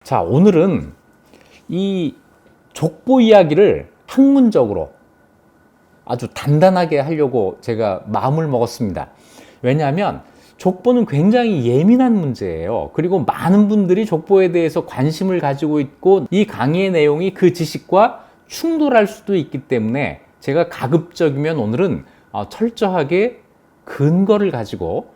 자, 오늘은 이 족보 이야기를 학문적으로 아주 단단하게 하려고 제가 마음을 먹었습니다. 왜냐하면 족보는 굉장히 예민한 문제예요. 그리고 많은 분들이 족보에 대해서 관심을 가지고 있고 이 강의의 내용이 그 지식과 충돌할 수도 있기 때문에 제가 가급적이면 오늘은 철저하게 근거를 가지고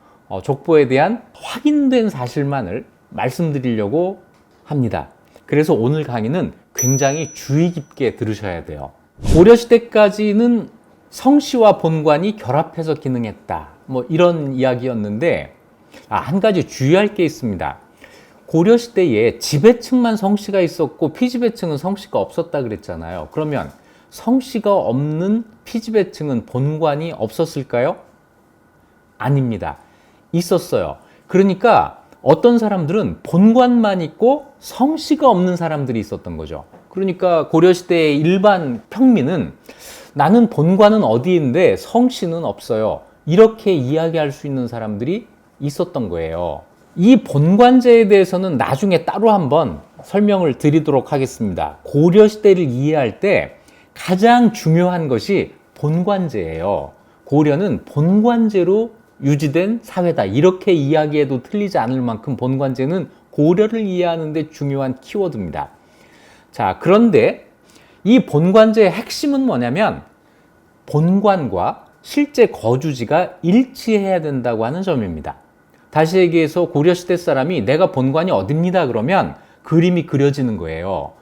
족보에 대한 확인된 사실만을 말씀드리려고 합니다. 그래서 오늘 강의는 굉장히 주의 깊게 들으셔야 돼요. 고려시대까지는 성씨와 본관이 결합해서 기능했다, 뭐 이런 이야기였는데 한 가지 주의할 게 있습니다. 고려시대에 지배층만 성씨가 있었고 피지배층은 성씨가 없었다 그랬잖아요. 그러면 성씨가 없는 피지배층은 본관이 없었을까요? 아닙니다. 있었어요. 그러니까 어떤 사람들은 본관만 있고 성씨가 없는 사람들이 있었던 거죠. 그러니까 고려시대의 일반 평민은 나는 본관은 어디인데 성씨는 없어요, 이렇게 이야기할 수 있는 사람들이 있었던 거예요. 이 본관제에 대해서는 나중에 따로 한번 설명을 드리도록 하겠습니다. 고려시대를 이해할 때 가장 중요한 것이 본관제예요. 고려는 본관제로 유지된 사회다, 이렇게 이야기해도 틀리지 않을 만큼 본관제는 고려를 이해하는 데 중요한 키워드입니다. 자, 그런데 이 본관제의 핵심은 뭐냐면 본관과 실제 거주지가 일치해야 된다고 하는 점입니다. 다시 얘기해서 고려시대 사람이 내가 본관이 어딥니다 그러면 그림이 그려지는 거예요.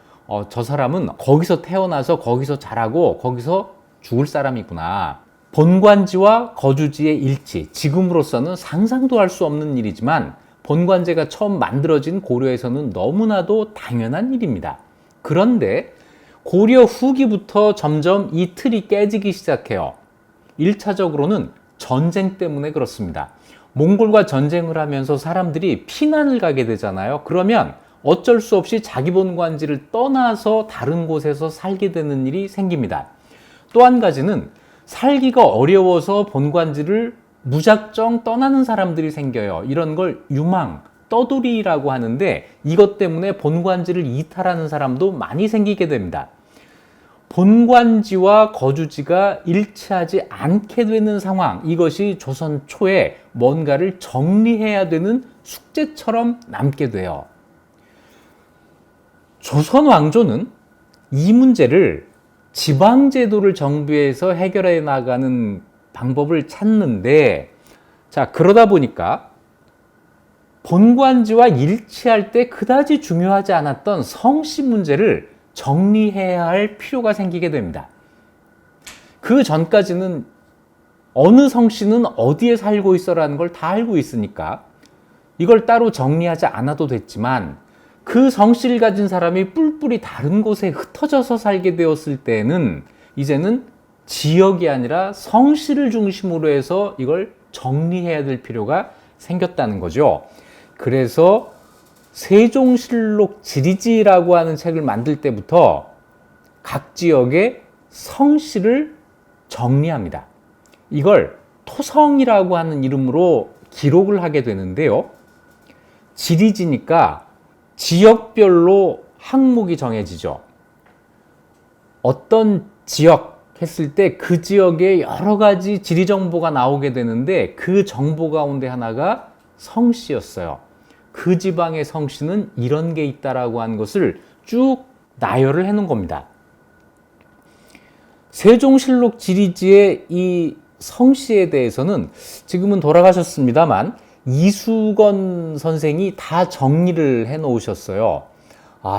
저 사람은 거기서 태어나서 거기서 자라고 거기서 죽을 사람이구나. 본관지와 거주지의 일치, 지금으로서는 상상도 할 수 없는 일이지만 본관제가 처음 만들어진 고려에서는 너무나도 당연한 일입니다. 그런데 고려 후기부터 점점 이 틀이 깨지기 시작해요. 1차적으로는 전쟁 때문에 그렇습니다. 몽골과 전쟁을 하면서 사람들이 피난을 가게 되잖아요. 그러면 어쩔 수 없이 자기 본관지를 떠나서 다른 곳에서 살게 되는 일이 생깁니다. 또 한 가지는 살기가 어려워서 본관지를 무작정 떠나는 사람들이 생겨요. 이런 걸 유망, 떠돌이라고 하는데 이것 때문에 본관지를 이탈하는 사람도 많이 생기게 됩니다. 본관지와 거주지가 일치하지 않게 되는 상황, 이것이 조선 초에 뭔가를 정리해야 되는 숙제처럼 남게 돼요. 조선 왕조는 이 문제를 지방제도를 정비해서 해결해 나가는 방법을 찾는데, 자, 그러다 보니까 본관지와 일치할 때 그다지 중요하지 않았던 성씨 문제를 정리해야 할 필요가 생기게 됩니다. 그 전까지는 어느 성씨는 어디에 살고 있어라는 걸 다 알고 있으니까 이걸 따로 정리하지 않아도 됐지만 그 성씨를 가진 사람이 뿔뿔이 다른 곳에 흩어져서 살게 되었을 때는 이제는 지역이 아니라 성씨를 중심으로 해서 이걸 정리해야 될 필요가 생겼다는 거죠. 그래서 세종실록 지리지라고 하는 책을 만들 때부터 각 지역의 성씨를 정리합니다. 이걸 토성이라고 하는 이름으로 기록을 하게 되는데요. 지리지니까 지역별로 항목이 정해지죠. 어떤 지역 했을 때 그 지역에 여러 가지 지리 정보가 나오게 되는데 그 정보 가운데 하나가 성씨였어요. 그 지방의 성씨는 이런 게 있다라고 하는 것을 쭉 나열을 해 놓은 겁니다. 세종실록 지리지의 이 성씨에 대해서는 지금은 돌아가셨습니다만 이수건 선생이 다 정리를 해 놓으셨어요.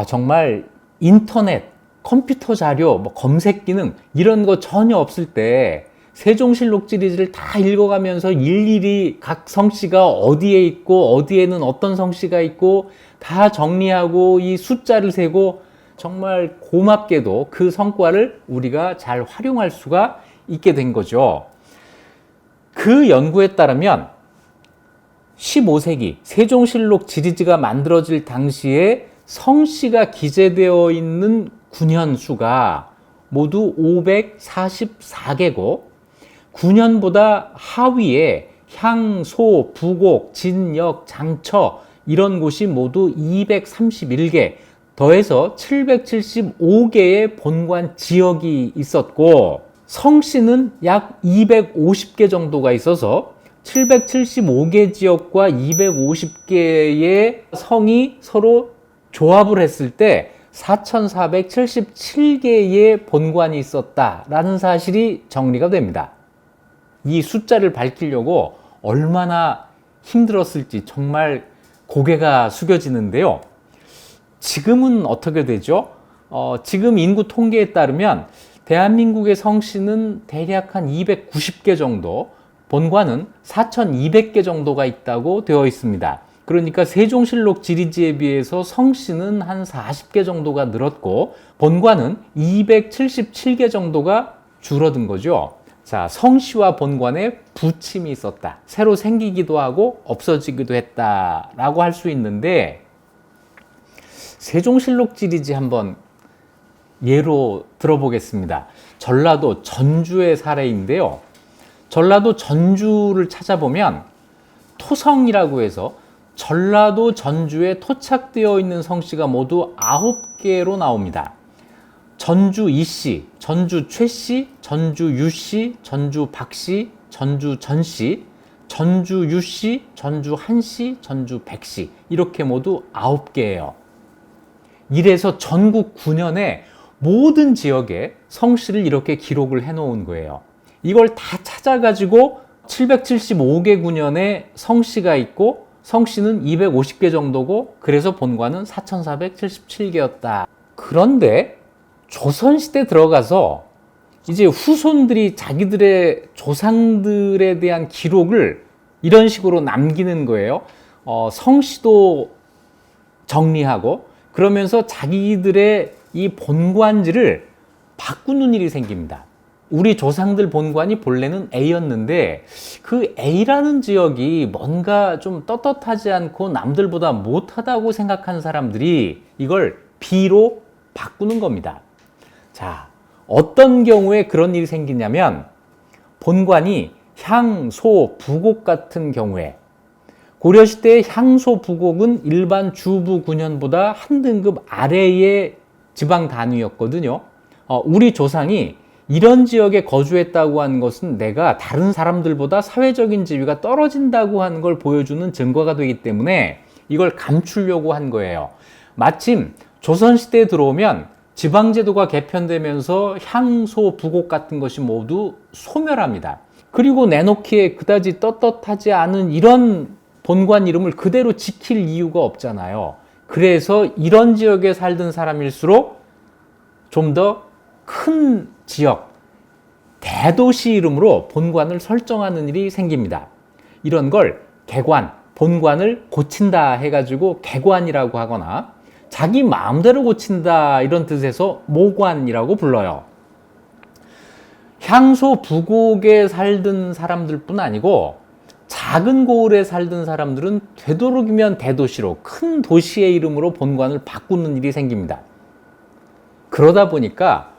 정말 인터넷, 컴퓨터 자료, 검색 기능 이런 거 전혀 없을 때 세종실록 지리지를 다 읽어가면서 일일이 각 성씨가 어디에 있고 어디에는 어떤 성씨가 있고 다 정리하고 이 숫자를 세고 정말 고맙게도 그 성과를 우리가 잘 활용할 수가 있게 된 거죠. 그 연구에 따르면 15세기 세종실록 지리지가 만들어질 당시에 성씨가 기재되어 있는 군현 수가 모두 544개고 군현보다 하위에 향, 소, 부곡, 진, 역, 장처 이런 곳이 모두 231개, 더해서 775개의 본관 지역이 있었고, 성씨는 약 250개 정도가 있어서 775개 지역과 250개의 성이 서로 조합을 했을 때 4,477개의 본관이 있었다라는 사실이 정리가 됩니다. 이 숫자를 밝히려고 얼마나 힘들었을지 정말 고개가 숙여지는데요. 지금은 어떻게 되죠? 지금 인구 통계에 따르면 대한민국의 성씨는 대략 한 290개 정도, 본관은 4,200개 정도가 있다고 되어 있습니다. 그러니까 세종실록 지리지에 비해서 성씨는 한 40개 정도가 늘었고 본관은 277개 정도가 줄어든 거죠. 자, 성씨와 본관에 부침이 있었다. 새로 생기기도 하고 없어지기도 했다라고 할 수 있는데, 세종실록 지리지 한번 예로 들어보겠습니다. 전라도 전주의 사례인데요. 전라도 전주를 찾아보면 토성이라고 해서 전라도 전주에 토착되어 있는 성씨가 모두 9개로 나옵니다. 전주 이씨, 전주 최씨, 전주 유씨, 전주 박씨, 전주 전씨, 전주 유씨, 전주 한씨, 전주 백씨, 이렇게 모두 9개예요. 이래서 전국 9년에 모든 지역에 성씨를 이렇게 기록을 해 놓은 거예요. 이걸 다 찾아가지고 775개 구년에 성씨가 있고 성씨는 250개 정도고, 그래서 본관은 4,477개였다. 그런데 조선시대 들어가서 이제 후손들이 자기들의 조상들에 대한 기록을 이런 식으로 남기는 거예요. 성씨도 정리하고, 그러면서 자기들의 이 본관지를 바꾸는 일이 생깁니다. 우리 조상들 본관이 본래는 A였는데 그 A라는 지역이 뭔가 좀 떳떳하지 않고 남들보다 못하다고 생각하는 사람들이 이걸 B로 바꾸는 겁니다. 자, 어떤 경우에 그런 일이 생기냐면, 본관이 향, 소, 부곡 같은 경우에, 고려시대의 향소, 부곡은 일반 주부 군현보다 한 등급 아래의 지방 단위였거든요. 우리 조상이 이런 지역에 거주했다고 하는 것은 내가 다른 사람들보다 사회적인 지위가 떨어진다고 하는 걸 보여주는 증거가 되기 때문에 이걸 감추려고 한 거예요. 마침 조선시대에 들어오면 지방제도가 개편되면서 향소, 부곡 같은 것이 모두 소멸합니다. 그리고 내놓기에 그다지 떳떳하지 않은 이런 본관 이름을 그대로 지킬 이유가 없잖아요. 그래서 이런 지역에 살던 사람일수록 좀 더 큰 지역, 대도시 이름으로 본관을 설정하는 일이 생깁니다. 이런 걸 개관, 본관을 고친다 해가지고 개관이라고 하거나, 자기 마음대로 고친다 이런 뜻에서 모관이라고 불러요. 향소, 부곡에 살던 사람들뿐 아니고 작은 고을에 살던 사람들은 되도록이면 대도시로, 큰 도시의 이름으로 본관을 바꾸는 일이 생깁니다. 그러다 보니까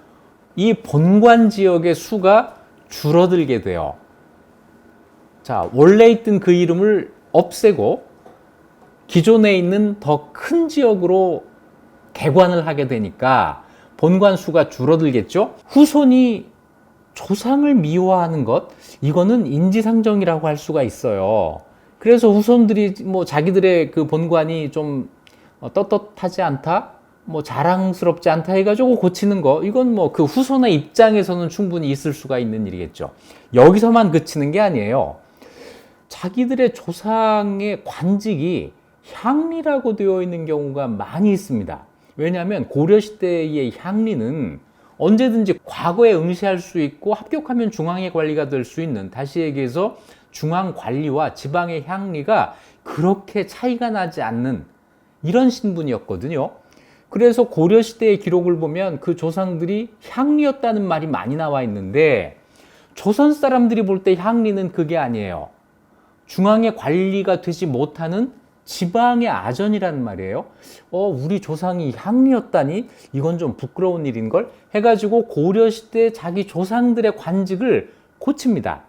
이 본관 지역의 수가 줄어들게 돼요. 자, 원래 있던 그 이름을 없애고 기존에 있는 더 큰 지역으로 개관을 하게 되니까 본관 수가 줄어들겠죠? 후손이 조상을 미워하는 것, 이거는 인지상정이라고 할 수가 있어요. 그래서 후손들이 뭐 자기들의 그 본관이 좀 떳떳하지 않다, 뭐 자랑스럽지 않다 해가지고 고치는 거, 이건 뭐 그 후손의 입장에서는 충분히 있을 수가 있는 일이겠죠. 여기서만 그치는 게 아니에요. 자기들의 조상의 관직이 향리라고 되어 있는 경우가 많이 있습니다. 왜냐하면 고려시대의 향리는 언제든지 과거에 응시할 수 있고 합격하면 중앙의 관리가 될 수 있는, 다시 얘기해서 중앙 관리와 지방의 향리가 그렇게 차이가 나지 않는 이런 신분이었거든요. 그래서 고려시대의 기록을 보면 그 조상들이 향리였다는 말이 많이 나와 있는데, 조선 사람들이 볼 때 향리는 그게 아니에요. 중앙의 관리가 되지 못하는 지방의 아전이라는 말이에요. 우리 조상이 향리였다니 이건 좀 부끄러운 일인걸 해가지고 고려시대 자기 조상들의 관직을 고칩니다.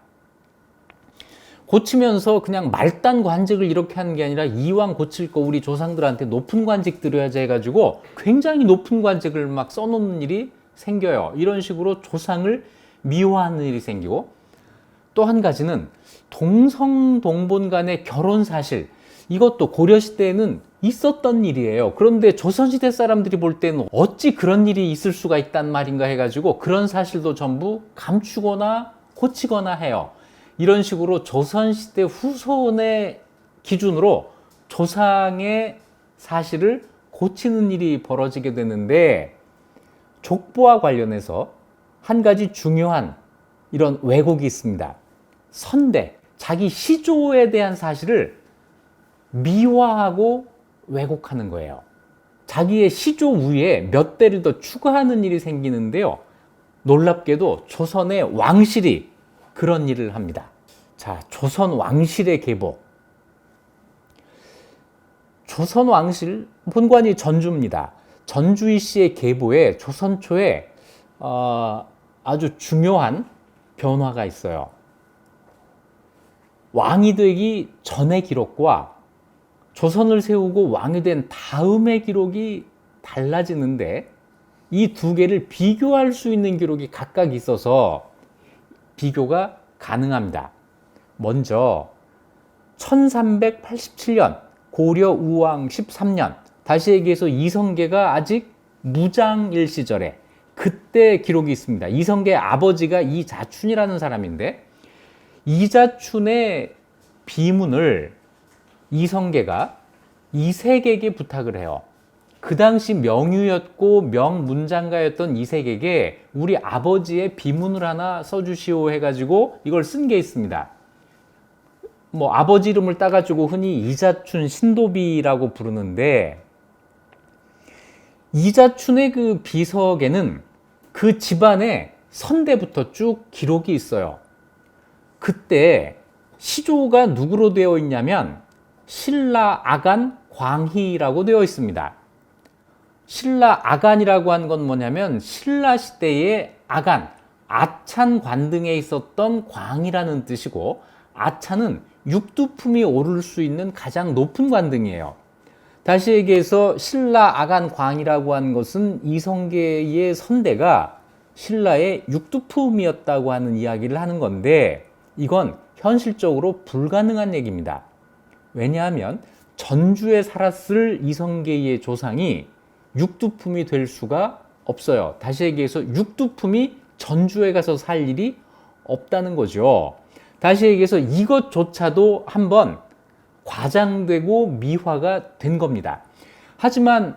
고치면서 그냥 말단 관직을 이렇게 하는 게 아니라 이왕 고칠 거 우리 조상들한테 높은 관직 드려야지 해가지고 굉장히 높은 관직을 막 써놓는 일이 생겨요. 이런 식으로 조상을 미워하는 일이 생기고, 또 한 가지는 동성동본 간의 결혼 사실, 이것도 고려시대에는 있었던 일이에요. 그런데 조선시대 사람들이 볼 때는 어찌 그런 일이 있을 수가 있단 말인가 해가지고 그런 사실도 전부 감추거나 고치거나 해요. 이런 식으로 조선시대 후손의 기준으로 조상의 사실을 고치는 일이 벌어지게 되는데, 족보와 관련해서 한 가지 중요한 이런 왜곡이 있습니다. 선대, 자기 시조에 대한 사실을 미화하고 왜곡하는 거예요. 자기의 시조 위에 몇 대를 더 추가하는 일이 생기는데요. 놀랍게도 조선의 왕실이 그런 일을 합니다. 자, 조선 왕실의 계보. 조선 왕실 본관이 전주입니다. 전주이 씨의 계보에 조선 초에 아주 중요한 변화가 있어요. 왕이 되기 전의 기록과 조선을 세우고 왕이 된 다음의 기록이 달라지는데, 이 두 개를 비교할 수 있는 기록이 각각 있어서 비교가 가능합니다. 먼저 1387년 고려 우왕 13년, 다시 얘기해서 이성계가 아직 무장일 시절에 그때 기록이 있습니다. 이성계의 아버지가 이자춘이라는 사람인데, 이자춘의 비문을 이성계가 이색에게 부탁을 해요. 그 당시 명유였고 명문장가였던 이색에게 우리 아버지의 비문을 하나 써주시오 해가지고 이걸 쓴 게 있습니다. 뭐 아버지 이름을 따가지고 흔히 이자춘 신도비라고 부르는데, 이자춘의 그 비석에는 그 집안의 선대부터 쭉 기록이 있어요. 그때 시조가 누구로 되어 있냐면 신라 아간 광희라고 되어 있습니다. 신라 아간이라고 한 건 뭐냐면 신라 시대의 아간, 아찬 관등에 있었던 광이라는 뜻이고, 아찬은 육두품이 오를 수 있는 가장 높은 관등이에요. 다시 얘기해서 신라 아간 광이라고 한 것은 이성계의 선대가 신라의 육두품이었다고 하는 이야기를 하는 건데, 이건 현실적으로 불가능한 얘기입니다. 왜냐하면 전주에 살았을 이성계의 조상이 육두품이 될 수가 없어요. 다시 얘기해서 육두품이 전주에 가서 살 일이 없다는 거죠. 다시 얘기해서 이것조차도 한번 과장되고 미화가 된 겁니다. 하지만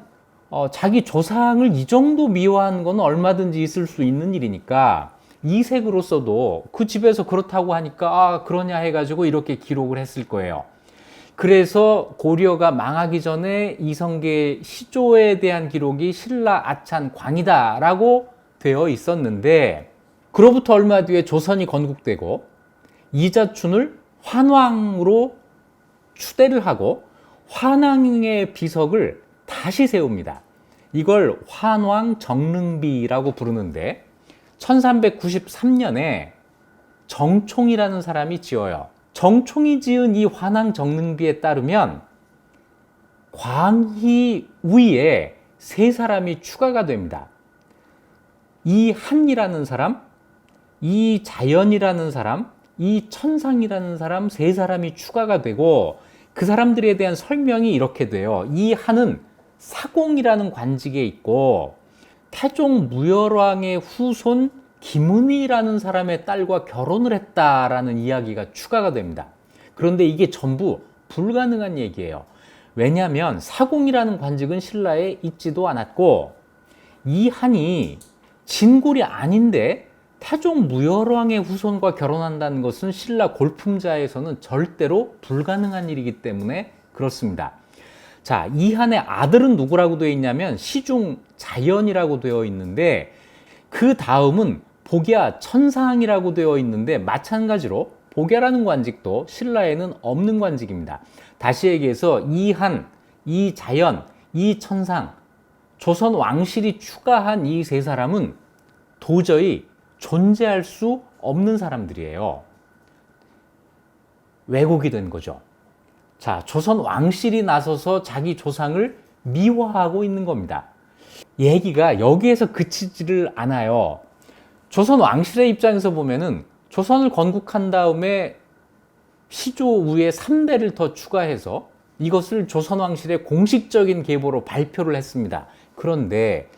자기 조상을 이 정도 미화하는 건 얼마든지 있을 수 있는 일이니까, 이색으로서도 그 집에서 그렇다고 하니까 그러냐 해가지고 이렇게 기록을 했을 거예요. 그래서 고려가 망하기 전에 이성계 시조에 대한 기록이 신라 아찬 광이다 라고 되어 있었는데, 그로부터 얼마 뒤에 조선이 건국되고 이자춘을 환왕으로 추대를 하고 환왕의 비석을 다시 세웁니다. 이걸 환왕 정릉비라고 부르는데, 1393년에 정총이라는 사람이 지어요. 정총이 지은 이 환왕 정릉비에 따르면 광희 위에 세 사람이 추가가 됩니다. 이한이라는 사람, 이자연이라는 사람, 이천상이라는 사람, 세 사람이 추가가 되고, 그 사람들에 대한 설명이 이렇게 돼요. 이한은 사공이라는 관직에 있고 태종 무열왕의 후손 김은희라는 사람의 딸과 결혼을 했다라는 이야기가 추가가 됩니다. 그런데 이게 전부 불가능한 얘기예요. 왜냐하면 사공이라는 관직은 신라에 있지도 않았고, 이한이 진골이 아닌데 태종 무열왕의 후손과 결혼한다는 것은 신라 골품자에서는 절대로 불가능한 일이기 때문에 그렇습니다. 자, 이한의 아들은 누구라고 되어 있냐면 시중 자연이라고 되어 있는데, 그 다음은 복야 천상이라고 되어 있는데, 마찬가지로 복야라는 관직도 신라에는 없는 관직입니다. 다시 얘기해서 이한, 이자연, 이천상, 조선 왕실이 추가한 이 세 사람은 도저히 존재할 수 없는 사람들이에요. 왜곡이 된 거죠. 자, 조선 왕실이 나서서 자기 조상을 미화하고 있는 겁니다. 얘기가 여기에서 그치지를 않아요. 조선 왕실의 입장에서 보면은 조선을 건국한 다음에 시조 위에 3대를 더 추가해서 이것을 조선 왕실의 공식적인 계보로 발표를 했습니다. 그런데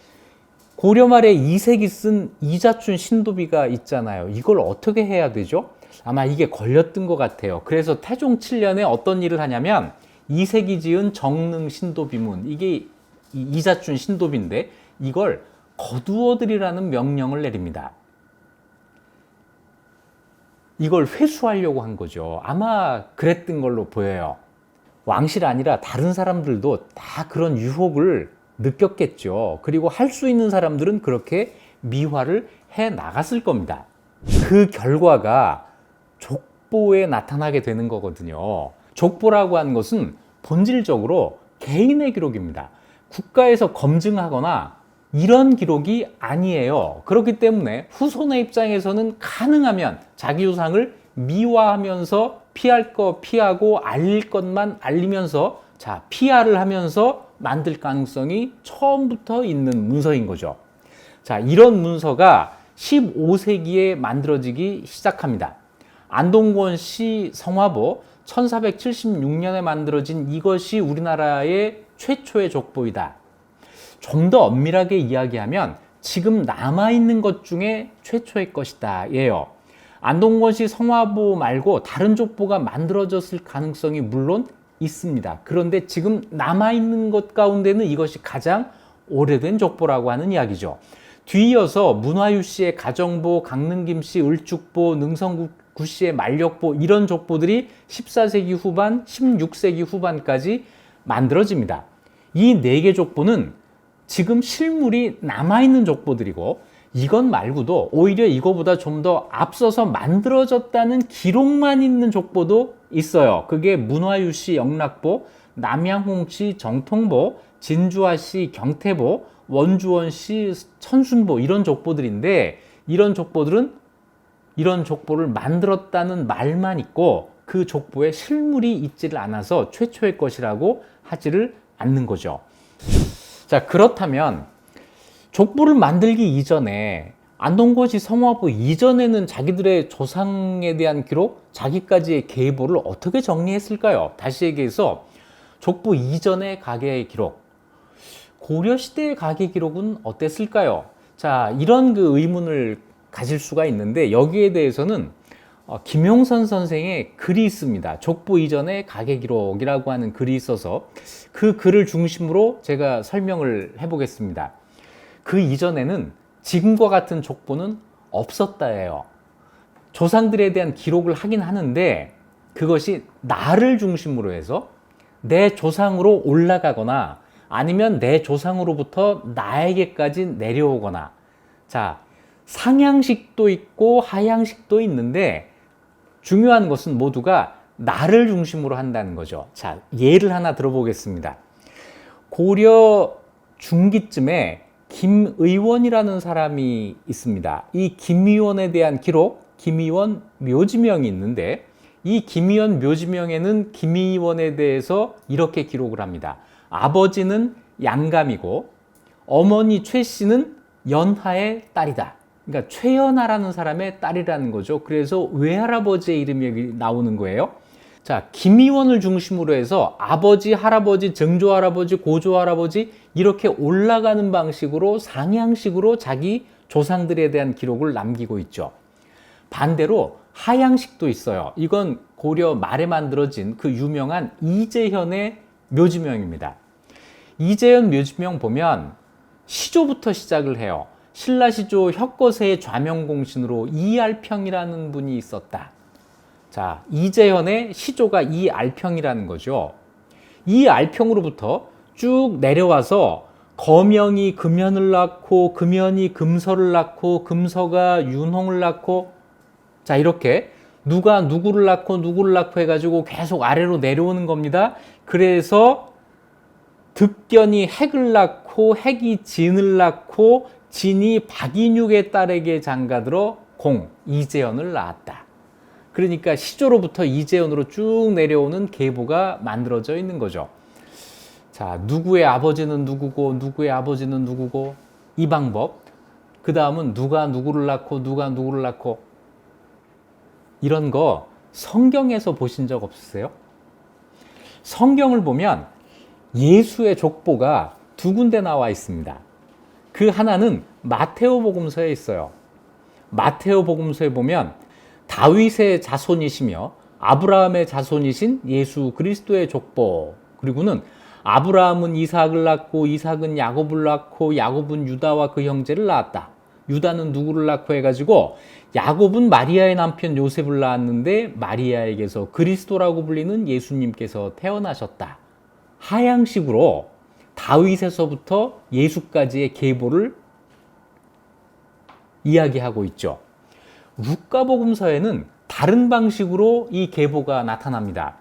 고려 말에 이색이 쓴 이자춘 신도비가 있잖아요. 이걸 어떻게 해야 되죠? 아마 이게 걸렸던 것 같아요. 그래서 태종 7년에 어떤 일을 하냐면 이색이 지은 정릉 신도비문, 이게 이자춘 신도비인데 이걸 거두어들이라는 명령을 내립니다. 이걸 회수하려고 한 거죠. 아마 그랬던 걸로 보여요. 왕실 아니라 다른 사람들도 다 그런 유혹을 느꼈겠죠. 그리고 할 수 있는 사람들은 그렇게 미화를 해 나갔을 겁니다. 그 결과가 족보에 나타나게 되는 거거든요. 족보라고 하는 것은 본질적으로 개인의 기록입니다. 국가에서 검증하거나 이런 기록이 아니에요. 그렇기 때문에 후손의 입장에서는 가능하면 자기 조상을 미화하면서 피할 거 피하고 알릴 것만 알리면서 자, PR을 하면서 만들 가능성이 처음부터 있는 문서인 거죠. 자, 이런 문서가 15세기에 만들어지기 시작합니다. 안동권 시 성화보 1476년에 만들어진 이것이 우리나라의 최초의 족보이다. 좀 더 엄밀하게 이야기하면 지금 남아있는 것 중에 최초의 것이다 예요. 안동권시 성화보 말고 다른 족보가 만들어졌을 가능성이 물론 있습니다. 그런데 지금 남아있는 것 가운데는 이것이 가장 오래된 족보라고 하는 이야기죠. 뒤이어서 문화유 씨의 가정보, 강릉김 씨 을죽보, 능성구 씨의 만력보, 이런 족보들이 14세기 후반, 16세기 후반까지 만들어집니다. 이 4개 족보는 지금 실물이 남아있는 족보들이고, 이것 말고도 오히려 이거보다 좀 더 앞서서 만들어졌다는 기록만 있는 족보도 있어요. 그게 문화유 씨 영락보, 남양홍 씨 정통보, 진주화 씨 경태보, 원주원 씨 천순보, 이런 족보들인데, 이런 족보들은 이런 족보를 만들었다는 말만 있고 그 족보에 실물이 있지를 않아서 최초의 것이라고 하지를 않는 거죠. 자, 그렇다면 족보를 만들기 이전에 안동거시 성화보 이전에는 자기들의 조상에 대한 기록, 자기까지의 계보를 어떻게 정리했을까요? 다시 얘기해서 족보 이전의 가계의 기록, 고려시대의 가계 기록은 어땠을까요? 자, 이런 그 의문을 가질 수가 있는데 여기에 대해서는 김용선 선생의 글이 있습니다. 족보 이전의 가계 기록이라고 하는 글이 있어서 그 글을 중심으로 제가 설명을 해보겠습니다. 그 이전에는 지금과 같은 족보는 없었다예요. 조상들에 대한 기록을 하긴 하는데 그것이 나를 중심으로 해서 내 조상으로 올라가거나 아니면 내 조상으로부터 나에게까지 내려오거나, 자, 상향식도 있고 하향식도 있는데 중요한 것은 모두가 나를 중심으로 한다는 거죠. 자, 예를 하나 들어보겠습니다. 고려 중기쯤에 김의원이라는 사람이 있습니다. 이 김의원에 대한 기록, 김의원 묘지명이 있는데 이 김의원 묘지명에는 김의원에 대해서 이렇게 기록을 합니다. 아버지는 양감이고 어머니 최 씨는 연하의 딸이다. 그러니까 최연하라는 사람의 딸이라는 거죠. 그래서 외할아버지의 이름이 여기 나오는 거예요. 자, 김의원을 중심으로 해서 아버지, 할아버지, 증조할아버지, 고조할아버지 이렇게 올라가는 방식으로 상향식으로 자기 조상들에 대한 기록을 남기고 있죠. 반대로 하향식도 있어요. 이건 고려 말에 만들어진 그 유명한 이재현의 묘지명입니다. 이재현 묘지명 보면 시조부터 시작을 해요. 신라시조 혁거세의 좌명공신으로 이알평이라는 분이 있었다. 자, 이재현의 시조가 이알평이라는 거죠. 이알평으로부터 쭉 내려와서 거명이 금연을 낳고 금연이 금서를 낳고 금서가 윤홍을 낳고, 자, 이렇게 누가 누구를 낳고 해가지고 계속 아래로 내려오는 겁니다. 그래서 득견이 핵을 낳고 핵이 진을 낳고 진이 박인육의 딸에게 장가들어 공, 이재현을 낳았다. 그러니까 시조로부터 이재현으로 쭉 내려오는 계보가 만들어져 있는 거죠. 자, 누구의 아버지는 누구고 누구의 아버지는 누구고 이 방법. 그 다음은 누가 누구를 낳고 누가 누구를 낳고 이런 거 성경에서 보신 적 없으세요? 성경을 보면 예수의 족보가 두 군데 나와 있습니다. 그 하나는 마테오 복음서에 있어요. 마테오 복음서에 보면 다윗의 자손이시며 아브라함의 자손이신 예수 그리스도의 족보, 그리고는 아브라함은 이삭을 낳고 이삭은 야곱을 낳고 야곱은 유다와 그 형제를 낳았다. 유다는 누구를 낳고 해가지고 야곱은 마리아의 남편 요셉을 낳았는데 마리아에게서 그리스도라고 불리는 예수님께서 태어나셨다. 하향식으로 다윗에서부터 예수까지의 계보를 이야기하고 있죠. 루카복음서에는 다른 방식으로 이 계보가 나타납니다.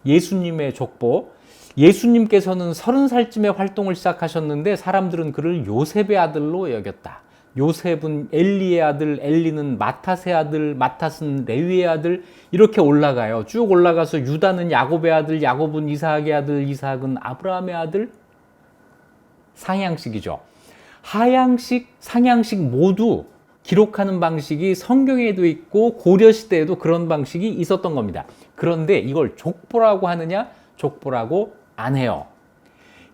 예수님의 족보, 예수님께서는 30살쯤에 활동을 시작하셨는데 사람들은 그를 요셉의 아들로 여겼다. 요셉은 엘리의 아들, 엘리는 마탓의 아들, 마탓은 레위의 아들, 이렇게 올라가요. 쭉 올라가서 유다는 야곱의 아들, 야곱은 이삭의 아들, 이삭은 아브라함의 아들. 상향식이죠. 하향식, 상향식 모두 기록하는 방식이 성경에도 있고 고려시대에도 그런 방식이 있었던 겁니다. 그런데 이걸 족보라고 하느냐? 족보라고 안 해요.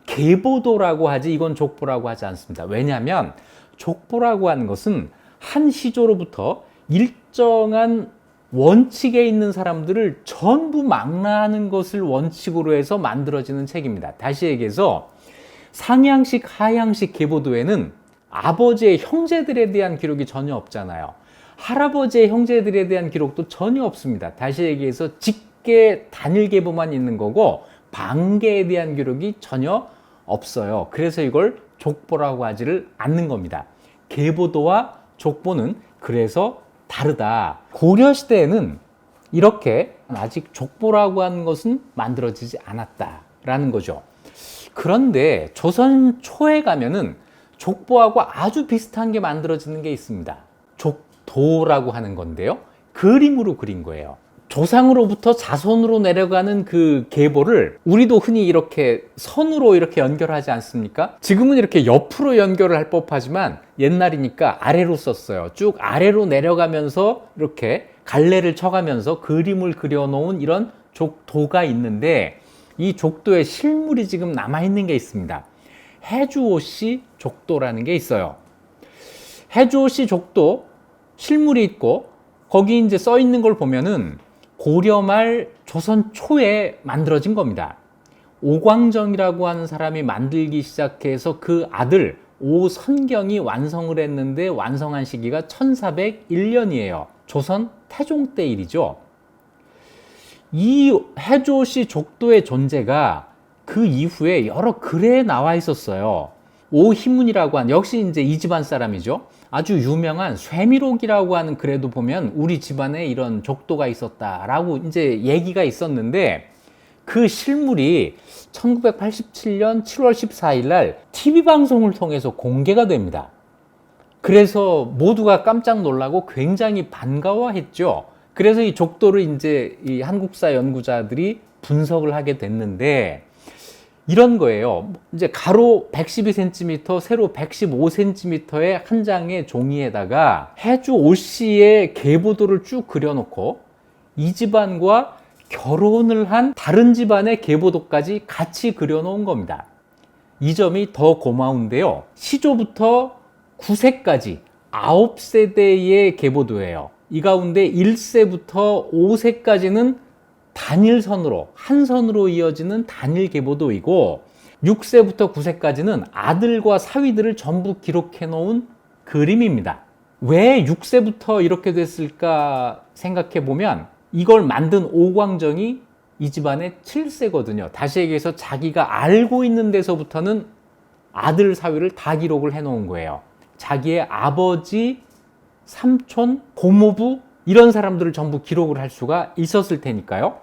계보도라고 하지 이건 족보라고 하지 않습니다. 왜냐하면 족보라고 하는 것은 한 시조로부터 일정한 원칙에 있는 사람들을 전부 망라하는 것을 원칙으로 해서 만들어지는 책입니다. 다시 얘기해서 상향식, 하향식 계보도에는 아버지의 형제들에 대한 기록이 전혀 없잖아요. 할아버지의 형제들에 대한 기록도 전혀 없습니다. 다시 얘기해서 직계 단일 계보만 있는 거고 반계에 대한 기록이 전혀 없어요. 그래서 이걸 족보라고 하지를 않는 겁니다. 계보도와 족보는 그래서 다르다. 고려시대에는 이렇게 아직 족보라고 하는 것은 만들어지지 않았다라는 거죠. 그런데 조선 초에 가면은 족보하고 아주 비슷한 게 만들어지는 게 있습니다. 족도라고 하는 건데요. 그림으로 그린 거예요. 조상으로부터 자손으로 내려가는 그 계보를 우리도 흔히 이렇게 선으로 이렇게 연결하지 않습니까? 지금은 이렇게 옆으로 연결을 할 법하지만 옛날이니까 아래로 썼어요. 쭉 아래로 내려가면서 이렇게 갈래를 쳐가면서 그림을 그려놓은 이런 족도가 있는데 이 족도에 실물이 지금 남아있는 게 있습니다. 해주오씨 족도라는 게 있어요. 해주오씨 족도 실물이 있고 거기 이제 써 있는 걸 보면은 고려 말 조선 초에 만들어진 겁니다. 오광정이라고 하는 사람이 만들기 시작해서 그 아들 오선경이 완성을 했는데 완성한 시기가 1401년이에요. 조선 태종 때 일이죠. 이 해조씨 족도의 존재가 그 이후에 여러 글에 나와 있었어요. 오희문이라고 한, 역시 이제 이 집안 사람이죠. 아주 유명한 쇠미록이라고 하는 글에도 보면 우리 집안에 이런 족도가 있었다라고 이제 얘기가 있었는데 그 실물이 1987년 7월 14일 날 TV 방송을 통해서 공개가 됩니다. 그래서 모두가 깜짝 놀라고 굉장히 반가워했죠. 그래서 이 족도를 이제 이 한국사 연구자들이 분석을 하게 됐는데 이런 거예요. 이제 가로 112cm, 세로 115cm의 한 장의 종이에다가 해주 오씨의 계보도를 쭉 그려놓고 이 집안과 결혼을 한 다른 집안의 계보도까지 같이 그려놓은 겁니다. 이 점이 더 고마운데요. 시조부터 9세까지 9세대의 계보도예요. 이 가운데 1세부터 5세까지는 단일선으로, 한 선으로 이어지는 단일 계보도이고 6세부터 9세까지는 아들과 사위들을 전부 기록해 놓은 그림입니다. 왜 6세부터 이렇게 됐을까 생각해 보면 이걸 만든 오광정이 이 집안의 7세거든요. 다시 얘기해서 자기가 알고 있는 데서부터는 아들, 사위를 다 기록을 해 놓은 거예요. 자기의 아버지, 삼촌, 고모부 이런 사람들을 전부 기록을 할 수가 있었을 테니까요.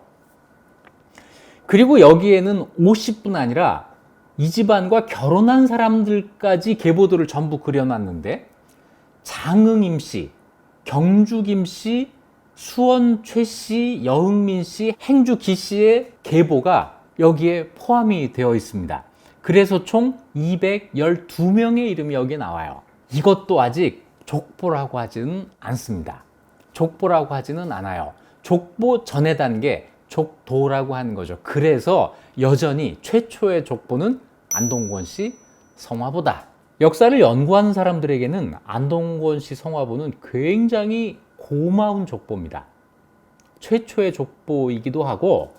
그리고 여기에는 50뿐 아니라 이 집안과 결혼한 사람들까지 계보도를 전부 그려놨는데 장흥 임씨, 경주 임씨, 수원 최씨, 여흥민 씨, 행주 기씨의 계보가 여기에 포함이 되어 있습니다. 그래서 총 212명의 이름이 여기에 나와요. 이것도 아직 족보라고 하지는 않습니다. 족보라고 하지는 않아요. 족보 전의 단계, 족도라고 하는 거죠. 그래서 여전히 최초의 족보는 안동권 씨 성화보다. 역사를 연구하는 사람들에게는 안동권 씨 성화보는 굉장히 고마운 족보입니다. 최초의 족보이기도 하고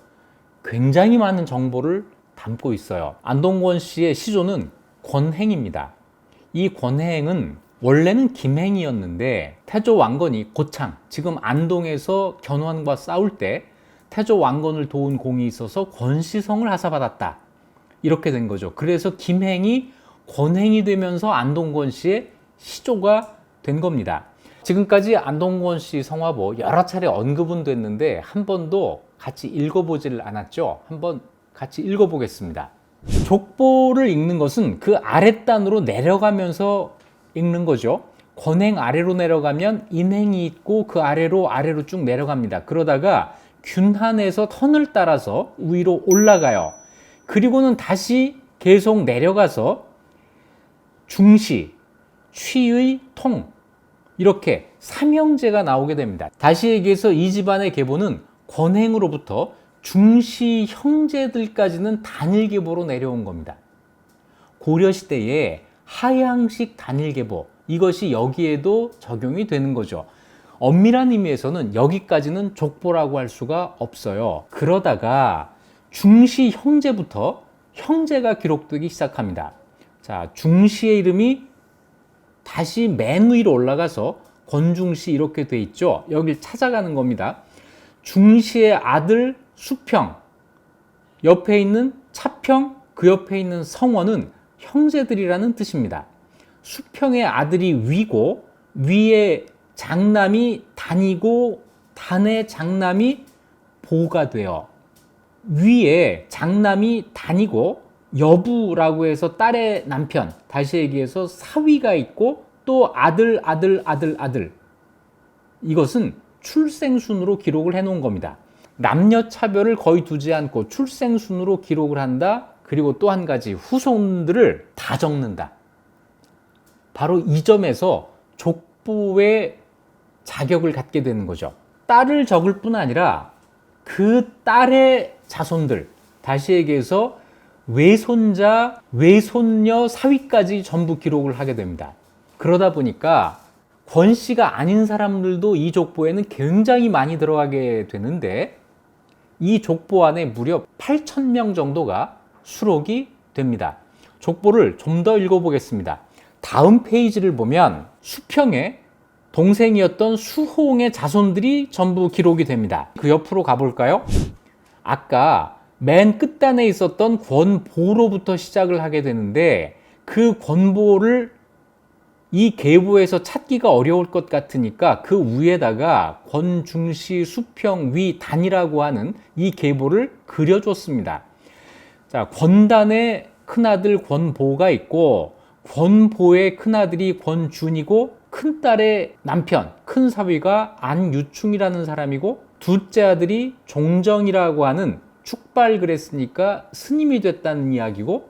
굉장히 많은 정보를 담고 있어요. 안동권 씨의 시조는 권행입니다. 이 권행은 원래는 김행이었는데 태조 왕건이 고창, 지금 안동에서 견훤과 싸울 때 태조 왕건을 도운 공이 있어서 권씨성을 하사받았다. 이렇게 된 거죠. 그래서 김행이 권행이 되면서 안동권 씨의 시조가 된 겁니다. 지금까지 안동권 씨 성화보 여러 차례 언급은 됐는데 한 번도 같이 읽어보지를 않았죠. 한번 같이 읽어보겠습니다. 족보를 읽는 것은 그 아랫단으로 내려가면서 읽는 거죠. 권행 아래로 내려가면 인행이 있고 그 아래로 쭉 내려갑니다. 그러다가 균한에서 턴을 따라서 위로 올라가요. 그리고는 다시 계속 내려가서 중시, 취의, 통 이렇게 삼형제가 나오게 됩니다. 다시 얘기해서 이 집안의 계보는 권행으로부터 중시 형제들까지는 단일계보로 내려온 겁니다. 고려시대에 하향식 단일계보, 이것이 여기에도 적용이 되는 거죠. 엄밀한 의미에서는 여기까지는 족보라고 할 수가 없어요. 그러다가 중시 형제부터 형제가 기록되기 시작합니다. 자, 중시의 이름이 다시 맨 위로 올라가서 권중시 이렇게 돼 있죠. 여길 찾아가는 겁니다. 중시의 아들 수평, 옆에 있는 차평, 그 옆에 있는 성원은 형제들이라는 뜻입니다. 수평의 아들이 위고 위의 장남이 단이고 단의 장남이 보가 돼요. 위에 장남이 단이고 여부라고 해서 딸의 남편, 다시 얘기해서 사위가 있고 또 아들. 이것은 출생순으로 기록을 해 놓은 겁니다. 남녀 차별을 거의 두지 않고 출생순으로 기록을 한다. 그리고 또 한 가지 후손들을 다 적는다. 바로 이 점에서 족보의 자격을 갖게 되는 거죠. 딸을 적을 뿐 아니라 그 딸의 자손들, 다시 얘기해서 외손자, 외손녀, 사위까지 전부 기록을 하게 됩니다. 그러다 보니까 권씨가 아닌 사람들도 이 족보에는 굉장히 많이 들어가게 되는데 이 족보 안에 무려 8,000명 정도가 수록이 됩니다. 족보를 좀 더 읽어보겠습니다. 다음 페이지를 보면 수평의 동생이었던 수홍의 자손들이 전부 기록이 됩니다. 그 옆으로 가볼까요? 아까 맨 끝단에 있었던 권보로부터 시작을 하게 되는데 그 권보를 이 계보에서 찾기가 어려울 것 같으니까 그 위에다가 권중시 수평 위 단이라고 하는 이 계보를 그려줬습니다. 자, 권단의 큰아들 권보가 있고 권보의 큰아들이 권준이고 큰딸의 남편 큰 사위가 안유충이라는 사람이고 둘째 아들이 종정이라고 하는 축발 그랬으니까 스님이 됐다는 이야기고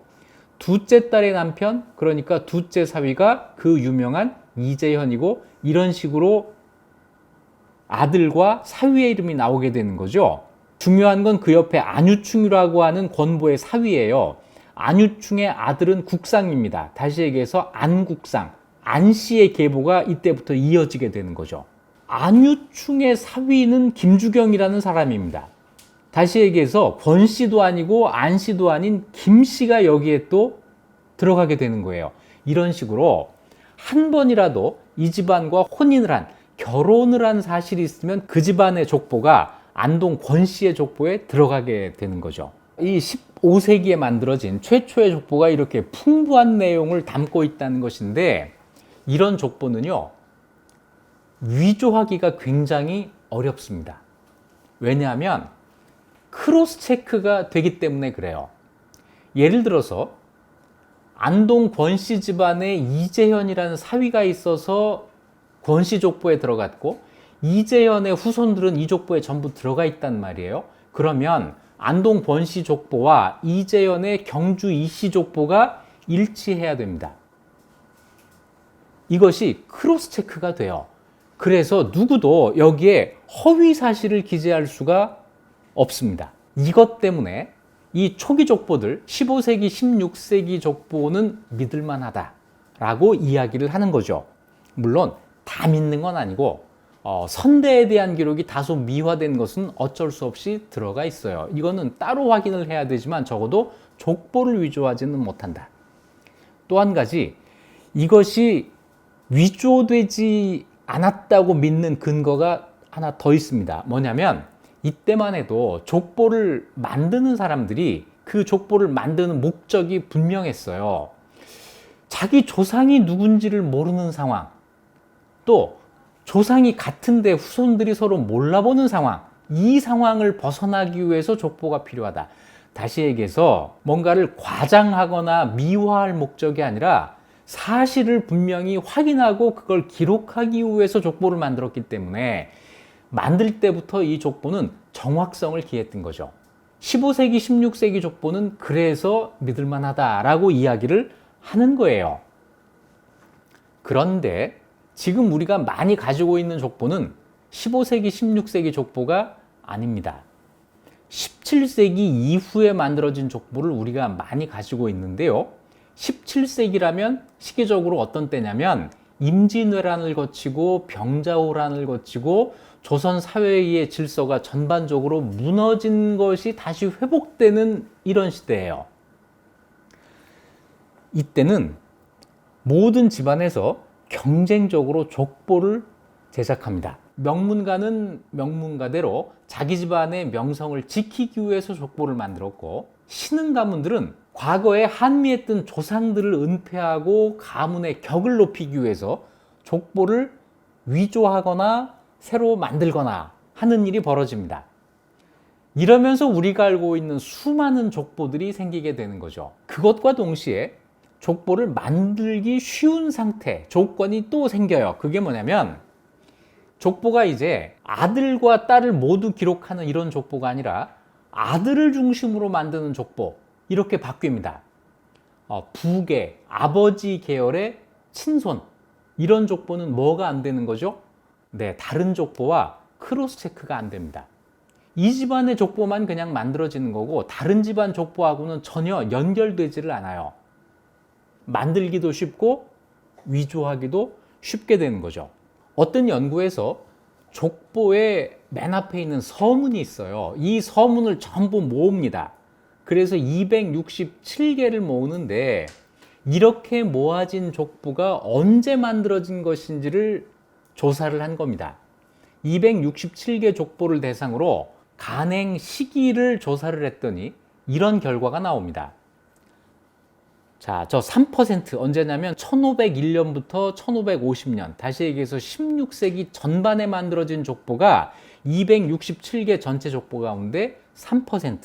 둘째 딸의 남편, 그러니까 둘째 사위가 그 유명한 이재현이고 이런 식으로 아들과 사위의 이름이 나오게 되는 거죠. 중요한 건 그 옆에 안유충이라고 하는 권보의 사위예요. 안유충의 아들은 국상입니다. 다시 얘기해서 안국상, 안씨의 계보가 이때부터 이어지게 되는 거죠. 안유충의 사위는 김주경이라는 사람입니다. 다시 얘기해서 권씨도 아니고 안씨도 아닌 김씨가 여기에 또 들어가게 되는 거예요. 이런 식으로 한 번이라도 이 집안과 혼인을 한, 결혼을 한 사실이 있으면 그 집안의 족보가 안동 권씨의 족보에 들어가게 되는 거죠. 이 15세기에 만들어진 최초의 족보가 이렇게 풍부한 내용을 담고 있다는 것인데 이런 족보는요, 위조하기가 굉장히 어렵습니다. 왜냐하면 크로스 체크가 되기 때문에 그래요. 예를 들어서 안동 권씨 집안에 이재현이라는 사위가 있어서 권씨 족보에 들어갔고 이재현의 후손들은 이 족보에 전부 들어가 있단 말이에요. 그러면 안동 권씨 족보와 이재현의 경주 이씨 족보가 일치해야 됩니다. 이것이 크로스 체크가 돼요. 그래서 누구도 여기에 허위 사실을 기재할 수가 없습니다. 이것 때문에 이 초기 족보들 15세기, 16세기 족보는 믿을만하다라고 이야기를 하는 거죠. 물론 다 믿는 건 아니고 선대에 대한 기록이 다소 미화된 것은 어쩔 수 없이 들어가 있어요. 이거는 따로 확인을 해야 되지만 적어도 족보를 위조하지는 못한다. 또 한 가지, 이것이 위조되지 않았다고 믿는 근거가 하나 더 있습니다. 뭐냐면 이때만 해도 족보를 만드는 사람들이 그 족보를 만드는 목적이 분명했어요. 자기 조상이 누군지를 모르는 상황, 또 조상이 같은데 후손들이 서로 몰라보는 상황, 이 상황을 벗어나기 위해서 족보가 필요하다. 다시 얘기해서 뭔가를 과장하거나 미화할 목적이 아니라 사실을 분명히 확인하고 그걸 기록하기 위해서 족보를 만들었기 때문에 만들 때부터 이 족보는 정확성을 기했던 거죠. 15세기, 16세기 족보는 그래서 믿을만하다라고 이야기를 하는 거예요. 그런데 지금 우리가 많이 가지고 있는 족보는 15세기, 16세기 족보가 아닙니다. 17세기 이후에 만들어진 족보를 우리가 많이 가지고 있는데요. 17세기라면 시기적으로 어떤 때냐면 임진왜란을 거치고 병자호란을 거치고 조선 사회의 질서가 전반적으로 무너진 것이 다시 회복되는 이런 시대예요. 이때는 모든 집안에서 경쟁적으로 족보를 제작합니다. 명문가는 명문가대로 자기 집안의 명성을 지키기 위해서 족보를 만들었고, 신흥 가문들은 과거에 한미했던 조상들을 은폐하고 가문의 격을 높이기 위해서 족보를 위조하거나 새로 만들거나 하는 일이 벌어집니다. 이러면서 우리가 알고 있는 수많은 족보들이 생기게 되는 거죠. 그것과 동시에 족보를 만들기 쉬운 상태, 조건이 또 생겨요. 그게 뭐냐면 족보가 이제 아들과 딸을 모두 기록하는 이런 족보가 아니라 아들을 중심으로 만드는 족보, 이렇게 바뀝니다. 부계, 아버지 계열의 친손, 이런 족보는 뭐가 안 되는 거죠? 네, 다른 족보와 크로스 체크가 안 됩니다. 이 집안의 족보만 그냥 만들어지는 거고 다른 집안 족보하고는 전혀 연결되지를 않아요. 만들기도 쉽고 위조하기도 쉽게 되는 거죠. 어떤 연구에서 족보의 맨 앞에 있는 서문이 있어요. 이 서문을 전부 모읍니다. 그래서 267개를 모으는데 이렇게 모아진 족보가 언제 만들어진 것인지를 조사를 한 겁니다. 267개 족보를 대상으로 간행 시기를 조사를 했더니 이런 결과가 나옵니다. 자, 저 3% 언제냐면 1501년부터 1550년, 다시 얘기해서 16세기 전반에 만들어진 족보가 267개 전체 족보 가운데 3%.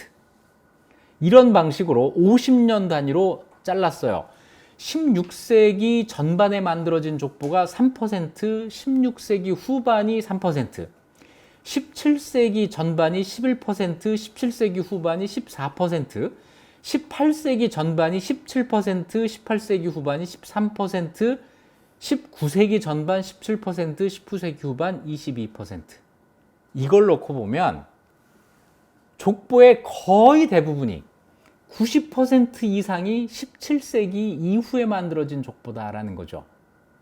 이런 방식으로 50년 단위로 잘랐어요. 16세기 전반에 만들어진 족보가 3%, 16세기 후반이 3%, 17세기 전반이 11%, 17세기 후반이 14%, 18세기 전반이 17%, 18세기 후반이 13%, 19세기 전반 17%, 19세기 후반 22%. 이걸 놓고 보면 족보의 거의 대부분이 90% 이상이 17세기 이후에 만들어진 족보다라는 거죠.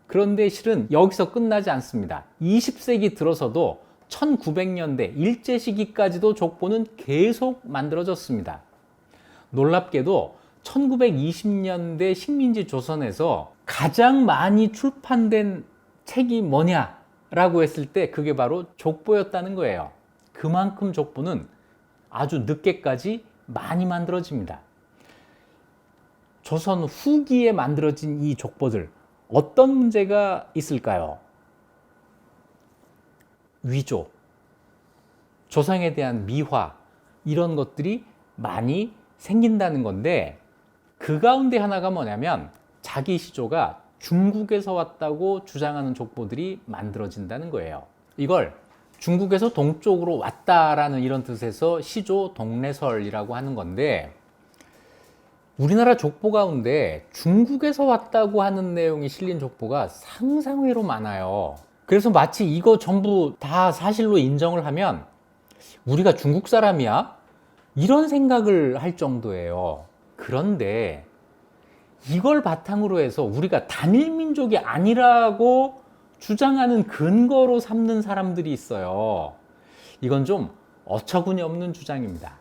그런데 실은 여기서 끝나지 않습니다. 20세기 들어서도 1900년대 일제 시기까지도 족보는 계속 만들어졌습니다. 놀랍게도 1920년대 식민지 조선에서 가장 많이 출판된 책이 뭐냐라고 했을 때 그게 바로 족보였다는 거예요. 그만큼 족보는 아주 늦게까지 많이 만들어집니다. 조선 후기에 만들어진 이 족보들, 어떤 문제가 있을까요? 위조, 조상에 대한 미화, 이런 것들이 많이 생긴다는 건데, 그 가운데 하나가 뭐냐면 자기 시조가 중국에서 왔다고 주장하는 족보들이 만들어진다는 거예요. 이걸 중국에서 동쪽으로 왔다라는 이런 뜻에서 시조 동래설이라고 하는 건데, 우리나라 족보 가운데 중국에서 왔다고 하는 내용이 실린 족보가 상상외로 많아요. 그래서 마치 이거 전부 다 사실로 인정을 하면 우리가 중국 사람이야? 이런 생각을 할 정도예요. 그런데 이걸 바탕으로 해서 우리가 단일 민족이 아니라고 주장하는 근거로 삼는 사람들이 있어요. 이건 좀 어처구니 없는 주장입니다.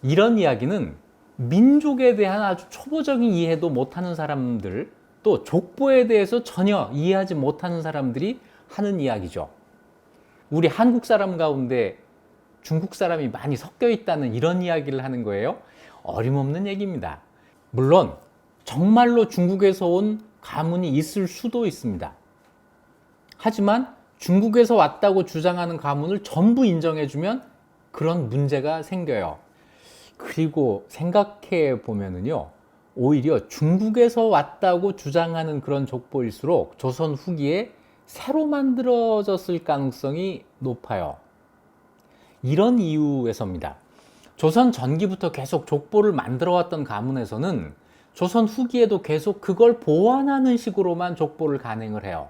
이런 이야기는 민족에 대한 아주 초보적인 이해도 못하는 사람들, 또 족보에 대해서 전혀 이해하지 못하는 사람들이 하는 이야기죠. 우리 한국 사람 가운데 중국 사람이 많이 섞여 있다는 이런 이야기를 하는 거예요. 어림없는 얘기입니다. 물론 정말로 중국에서 온 가문이 있을 수도 있습니다. 하지만 중국에서 왔다고 주장하는 가문을 전부 인정해주면 그런 문제가 생겨요. 그리고 생각해 보면은요, 오히려 중국에서 왔다고 주장하는 그런 족보일수록 조선 후기에 새로 만들어졌을 가능성이 높아요. 이런 이유에서입니다. 조선 전기부터 계속 족보를 만들어 왔던 가문에서는 조선 후기에도 계속 그걸 보완하는 식으로만 족보를 간행을 해요.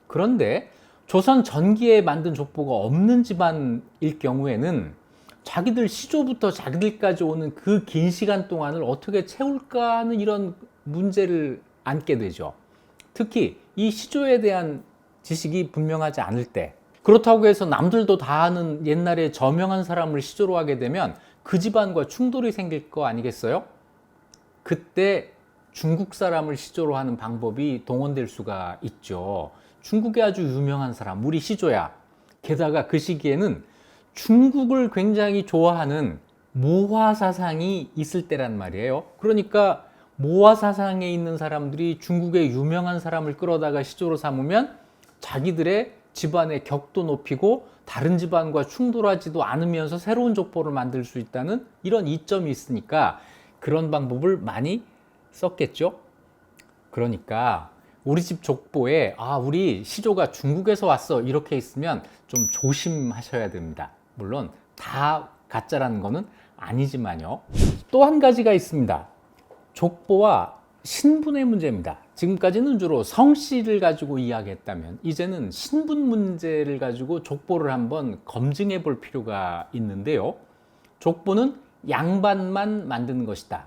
그런데 조선 전기에 만든 족보가 없는 집안일 경우에는 자기들 시조부터 자기들까지 오는 그 긴 시간 동안을 어떻게 채울까 하는 이런 문제를 안게 되죠. 특히 이 시조에 대한 지식이 분명하지 않을 때, 그렇다고 해서 남들도 다 아는 옛날에 저명한 사람을 시조로 하게 되면 그 집안과 충돌이 생길 거 아니겠어요? 그때 중국 사람을 시조로 하는 방법이 동원될 수가 있죠. 중국에 아주 유명한 사람, 우리 시조야. 게다가 그 시기에는 중국을 굉장히 좋아하는 모화 사상이 있을 때란 말이에요. 그러니까 모화 사상에 있는 사람들이 중국의 유명한 사람을 끌어다가 시조로 삼으면 자기들의 집안의 격도 높이고 다른 집안과 충돌하지도 않으면서 새로운 족보를 만들 수 있다는 이런 이점이 있으니까 그런 방법을 많이 썼겠죠. 그러니까 우리 집 족보에 우리 시조가 중국에서 왔어 이렇게 있으면 좀 조심하셔야 됩니다. 물론 다 가짜라는 거는 아니지만요. 또 한 가지가 있습니다. 족보와 신분의 문제입니다. 지금까지는 주로 성씨를 가지고 이야기했다면 이제는 신분 문제를 가지고 족보를 한번 검증해 볼 필요가 있는데요. 족보는 양반만 만드는 것이다.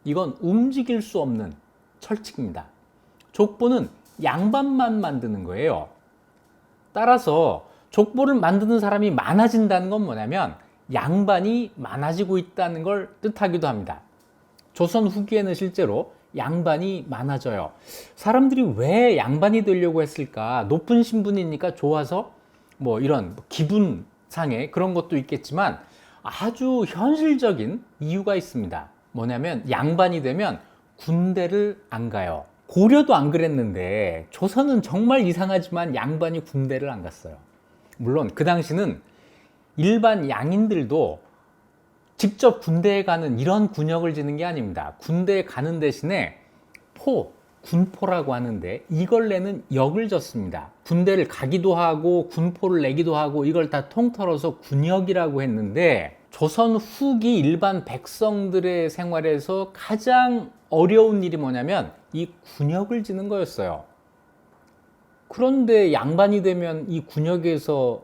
이건 움직일 수 없는 철칙입니다. 족보는 양반만 만드는 거예요. 따라서 족보를 만드는 사람이 많아진다는 건 뭐냐면 양반이 많아지고 있다는 걸 뜻하기도 합니다. 조선 후기에는 실제로 양반이 많아져요. 사람들이 왜 양반이 되려고 했을까? 높은 신분이니까 좋아서 뭐 이런 기분상의 그런 것도 있겠지만 아주 현실적인 이유가 있습니다. 뭐냐면 양반이 되면 군대를 안 가요. 고려도 안 그랬는데 조선은 정말 이상하지만 양반이 군대를 안 갔어요. 물론 그 당시는 일반 양인들도 직접 군대에 가는 이런 군역을 지는 게 아닙니다. 군대에 가는 대신에 군포라고 하는데 이걸 내는 역을 졌습니다. 군대를 가기도 하고 군포를 내기도 하고 이걸 다 통틀어서 군역이라고 했는데 조선 후기 일반 백성들의 생활에서 가장 어려운 일이 뭐냐면 이 군역을 지는 거였어요. 그런데 양반이 되면 이 군역에서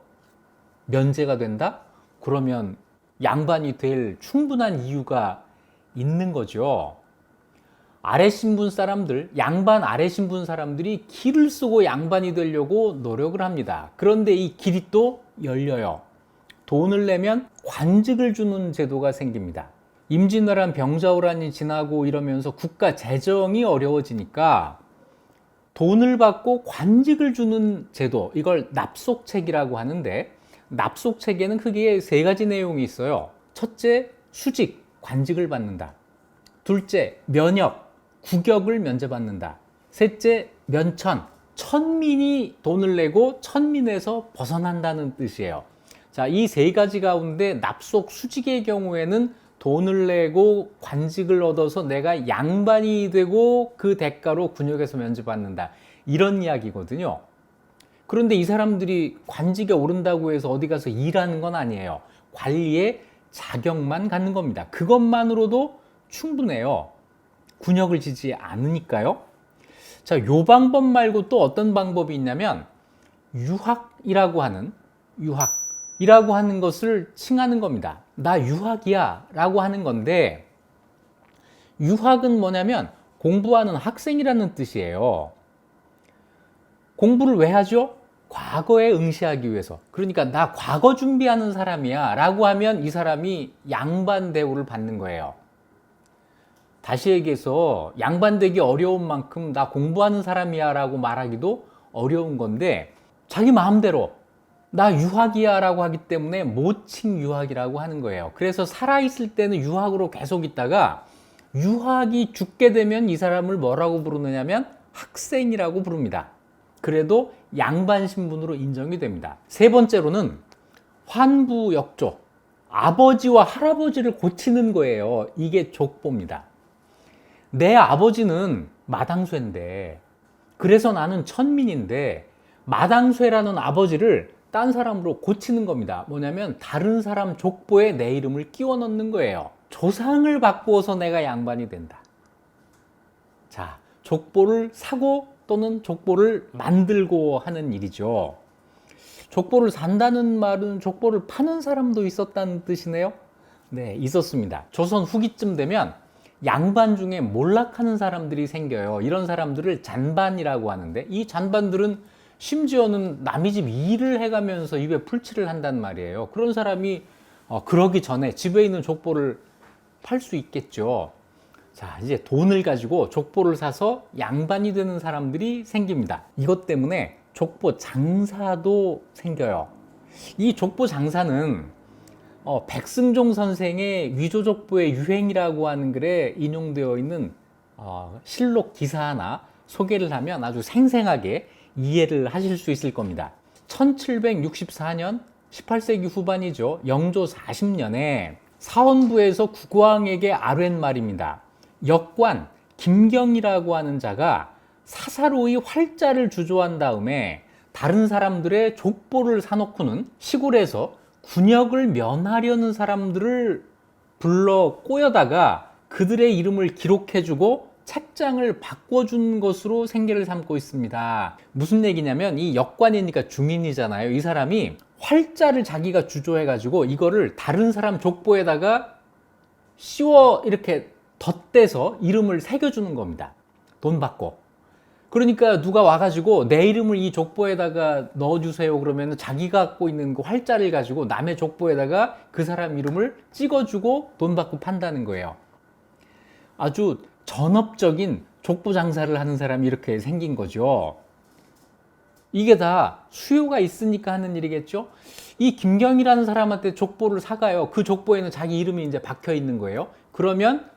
면제가 된다? 그러면 양반이 될 충분한 이유가 있는 거죠. 아래 신분 사람들, 양반 아래 신분 사람들이 길을 쓰고 양반이 되려고 노력을 합니다. 그런데 이 길이 또 열려요. 돈을 내면 관직을 주는 제도가 생깁니다. 임진왜란 병자호란이 지나고 이러면서 국가 재정이 어려워지니까 돈을 받고 관직을 주는 제도, 이걸 납속책이라고 하는데 납속책에는 크게 세 가지 내용이 있어요. 첫째, 수직, 관직을 받는다. 둘째, 면역, 국역을 면제받는다. 셋째, 면천, 천민이 돈을 내고 천민에서 벗어난다는 뜻이에요. 자, 이 세 가지 가운데 납속 수직의 경우에는 돈을 내고 관직을 얻어서 내가 양반이 되고 그 대가로 군역에서 면제받는다. 이런 이야기거든요. 그런데 이 사람들이 관직에 오른다고 해서 어디 가서 일하는 건 아니에요. 관리의 자격만 갖는 겁니다. 그것만으로도 충분해요. 군역을 지지 않으니까요. 자, 요 방법 말고 또 어떤 방법이 있냐면 유학이라고 하는 것을 칭하는 겁니다. 나 유학이야 라고 하는 건데, 유학은 뭐냐면 공부하는 학생이라는 뜻이에요. 공부를 왜 하죠? 과거에 응시하기 위해서. 그러니까 나 과거 준비하는 사람이야 라고 하면 이 사람이 양반 대우를 받는 거예요. 다시 얘기해서 양반되기 어려운 만큼 나 공부하는 사람이야 라고 말하기도 어려운 건데, 자기 마음대로 나 유학이야 라고 하기 때문에 모칭 유학이라고 하는 거예요. 그래서 살아있을 때는 유학으로 계속 있다가 유학이 죽게 되면 이 사람을 뭐라고 부르느냐면 학생이라고 부릅니다. 그래도 양반 신분으로 인정이 됩니다. 세 번째로는 환부역조, 아버지와 할아버지를 고치는 거예요. 이게 족보입니다. 내 아버지는 마당쇠인데, 그래서 나는 천민인데, 마당쇠라는 아버지를 딴 사람으로 고치는 겁니다. 뭐냐면 다른 사람 족보에 내 이름을 끼워 넣는 거예요. 조상을 바꾸어서 내가 양반이 된다. 자, 족보를 사고 또는 족보를 만들고 하는 일이죠. 족보를 산다는 말은 족보를 파는 사람도 있었다는 뜻이네요. 네, 있었습니다. 조선 후기쯤 되면 양반 중에 몰락하는 사람들이 생겨요. 이런 사람들을 잔반이라고 하는데, 이 잔반들은 심지어는 남의 집 일을 해가면서 입에 풀칠을 한단 말이에요. 그런 사람이 그러기 전에 집에 있는 족보를 팔 수 있겠죠. 자, 이제 돈을 가지고 족보를 사서 양반이 되는 사람들이 생깁니다. 이것 때문에 족보 장사도 생겨요. 이 족보 장사는 백승종 선생의 위조족보의 유행이라고 하는 글에 인용되어 있는 실록 기사 하나 소개를 하면 아주 생생하게 이해를 하실 수 있을 겁니다. 1764년 18세기 후반이죠. 영조 40년에 사원부에서 국왕에게 아뢰는 말입니다. 역관 김경이라고 하는 자가 사사로이 활자를 주조한 다음에 다른 사람들의 족보를 사놓고는 시골에서 군역을 면하려는 사람들을 불러 꼬여다가 그들의 이름을 기록해주고 책장을 바꿔준 것으로 생계를 삼고 있습니다. 무슨 얘기냐면, 이 역관이니까 중인이잖아요. 이 사람이 활자를 자기가 주조해가지고 이거를 다른 사람 족보에다가 씌워 이렇게 덧대서 이름을 새겨주는 겁니다. 돈 받고. 그러니까 누가 와가지고 내 이름을 이 족보에다가 넣어주세요 그러면 자기가 갖고 있는 그 활자를 가지고 남의 족보에다가 그 사람 이름을 찍어주고 돈 받고 판다는 거예요. 아주 전업적인 족보 장사를 하는 사람이 이렇게 생긴 거죠. 이게 다 수요가 있으니까 하는 일이겠죠. 이 김경이라는 사람한테 족보를 사가요. 그 족보에는 자기 이름이 이제 박혀 있는 거예요. 그러면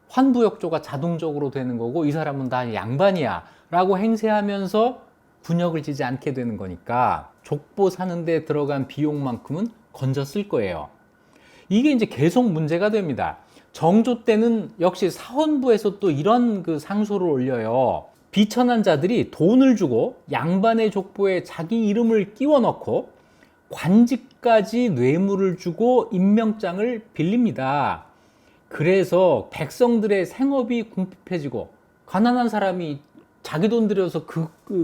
환부역조가 자동적으로 되는 거고, 이 사람은 다 양반이야 라고 행세하면서 군역을 지지 않게 되는 거니까 족보 사는데 들어간 비용만큼은 건져 쓸 거예요. 이게 이제 계속 문제가 됩니다. 정조 때는 역시 사헌부에서 또 이런 그 상소를 올려요. 비천한 자들이 돈을 주고 양반의 족보에 자기 이름을 끼워 넣고 관직까지 뇌물을 주고 임명장을 빌립니다. 그래서 백성들의 생업이 궁핍해지고, 가난한 사람이 자기 돈 들여서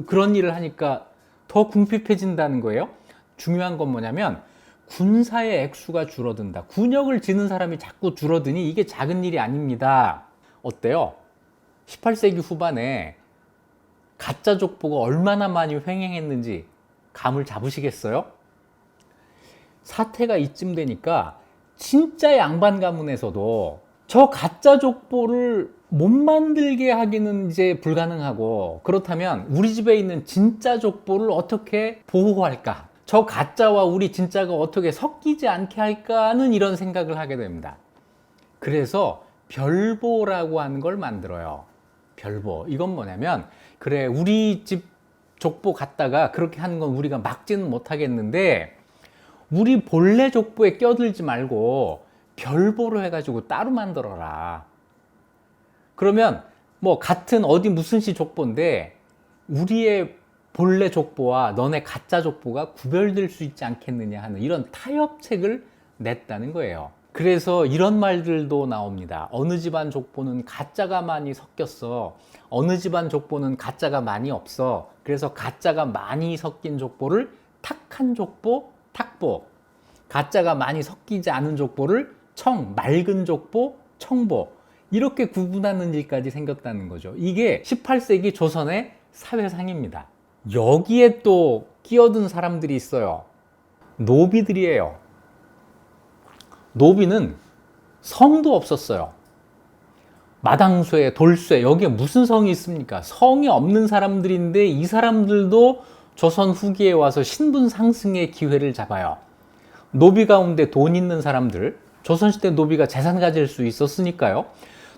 그런 일을 하니까 더 궁핍해진다는 거예요. 중요한 건 뭐냐면 군사의 액수가 줄어든다. 군역을 지는 사람이 자꾸 줄어드니 이게 작은 일이 아닙니다. 어때요? 18세기 후반에 가짜 족보가 얼마나 많이 횡행했는지 감을 잡으시겠어요? 사태가 이쯤 되니까 진짜 양반 가문에서도 저 가짜 족보를 못 만들게 하기는 이제 불가능하고, 그렇다면 우리 집에 있는 진짜 족보를 어떻게 보호할까? 저 가짜와 우리 진짜가 어떻게 섞이지 않게 할까는 이런 생각을 하게 됩니다. 그래서 별보라고 하는 걸 만들어요. 별보. 이건 뭐냐면, 그래, 우리 집 족보 갖다가 그렇게 하는 건 우리가 막지는 못하겠는데 우리 본래 족보에 껴들지 말고 별보로 해가지고 따로 만들어라. 그러면 뭐 같은 어디 무슨 시 족보인데 우리의 본래 족보와 너네 가짜 족보가 구별될 수 있지 않겠느냐 하는 이런 타협책을 냈다는 거예요. 그래서 이런 말들도 나옵니다. 어느 집안 족보는 가짜가 많이 섞였어. 어느 집안 족보는 가짜가 많이 없어. 그래서 가짜가 많이 섞인 족보를 탁한 족보, 탁보. 가짜가 많이 섞이지 않은 족보를 맑은 족보, 청보. 이렇게 구분하는 일까지 생겼다는 거죠. 이게 18세기 조선의 사회상입니다. 여기에 또 끼어든 사람들이 있어요. 노비들이에요. 노비는 성도 없었어요. 마당쇠, 돌쇠, 여기에 무슨 성이 있습니까? 성이 없는 사람들인데 이 사람들도 조선 후기에 와서 신분 상승의 기회를 잡아요. 노비 가운데 돈 있는 사람들, 조선시대 노비가 재산 가질 수 있었으니까요.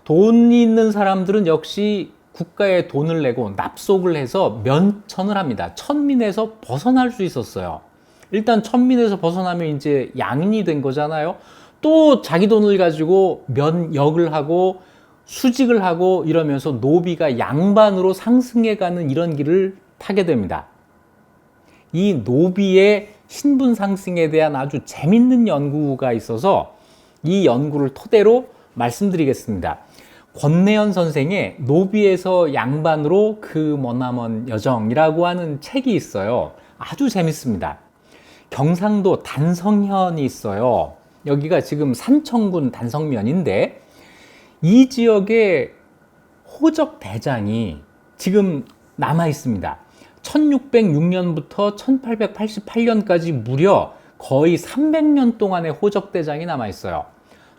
돈 있는 사람들은 역시 국가에 돈을 내고 납속을 해서 면천을 합니다. 천민에서 벗어날 수 있었어요. 일단 천민에서 벗어나면 이제 양인이 된 거잖아요. 또 자기 돈을 가지고 면역을 하고 수직을 하고 이러면서 노비가 양반으로 상승해가는 이런 길을 타게 됩니다. 이 노비의 신분 상승에 대한 아주 재밌는 연구가 있어서 이 연구를 토대로 말씀드리겠습니다. 권내현 선생의 노비에서 양반으로 그 머나먼 여정이라고 하는 책이 있어요. 아주 재밌습니다. 경상도 단성현이 있어요. 여기가 지금 산청군 단성면인데 이 지역에 호적 대장이 지금 남아 있습니다. 1606년부터 1888년까지 무려 거의 300년 동안의 호적 대장이 남아 있어요.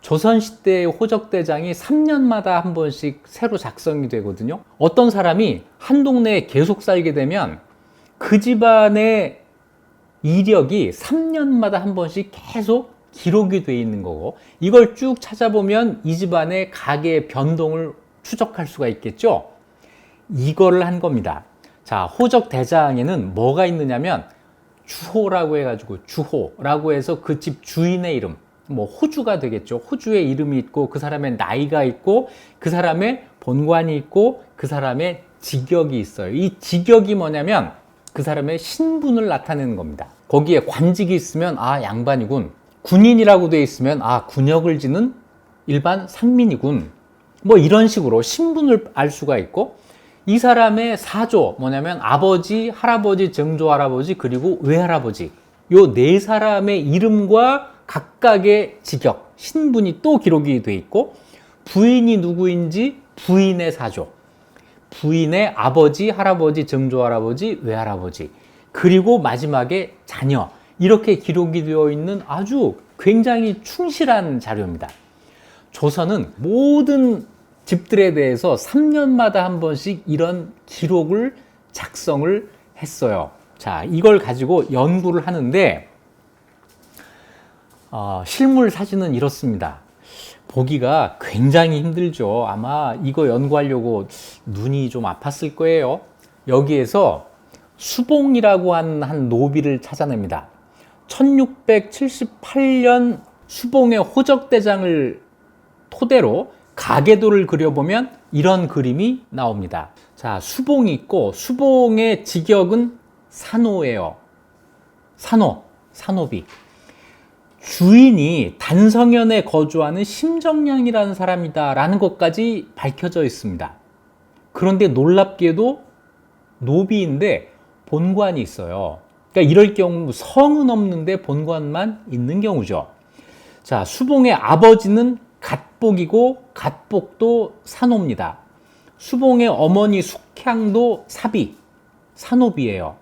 조선시대의 호적 대장이 3년마다 한 번씩 새로 작성이 되거든요. 어떤 사람이 한 동네에 계속 살게 되면 그 집안의 이력이 3년마다 한 번씩 계속 기록이 돼 있는 거고, 이걸 쭉 찾아보면 이 집안의 가계의 변동을 추적할 수가 있겠죠. 이거를 한 겁니다. 자, 호적 대장에는 뭐가 있느냐면 주호라고 해가지고, 주호라고 해서 그 집 주인의 이름, 뭐 호주가 되겠죠. 호주의 이름이 있고 그 사람의 나이가 있고 그 사람의 본관이 있고 그 사람의 직역이 있어요. 이 직역이 뭐냐면 그 사람의 신분을 나타내는 겁니다. 거기에 관직이 있으면 아, 양반이군. 군인이라고 돼 있으면 아, 군역을 지는 일반 상민이군. 뭐 이런 식으로 신분을 알 수가 있고, 이 사람의 사조 뭐냐면 아버지, 할아버지, 증조 할아버지, 그리고 외할아버지, 요 네 사람의 이름과 각각의 직역, 신분이 또 기록이 돼 있고, 부인이 누구인지 부인의 사조, 부인의 아버지, 할아버지, 증조 할아버지, 외할아버지, 그리고 마지막에 자녀, 이렇게 기록이 되어 있는 아주 굉장히 충실한 자료입니다. 조선은 모든 집들에 대해서 3년마다 한 번씩 이런 기록을 작성을 했어요. 자, 이걸 가지고 연구를 하는데 실물 사진은 이렇습니다. 보기가 굉장히 힘들죠. 아마 이거 연구하려고 눈이 좀 아팠을 거예요. 여기에서 수봉이라고 한 노비를 찾아냅니다. 1678년 수봉의 호적대장을 토대로 가계도를 그려보면 이런 그림이 나옵니다. 자, 수봉이 있고 수봉의 직역은 산호예요. 산호비. 주인이 단성현에 거주하는 심정량이라는 사람이다 라는 것까지 밝혀져 있습니다. 그런데 놀랍게도 노비인데 본관이 있어요. 그러니까 이럴 경우 성은 없는데 본관만 있는 경우죠. 자, 수봉의 아버지는 갓복이고 갓복도 산호입니다. 수봉의 어머니 숙향도 산호비예요.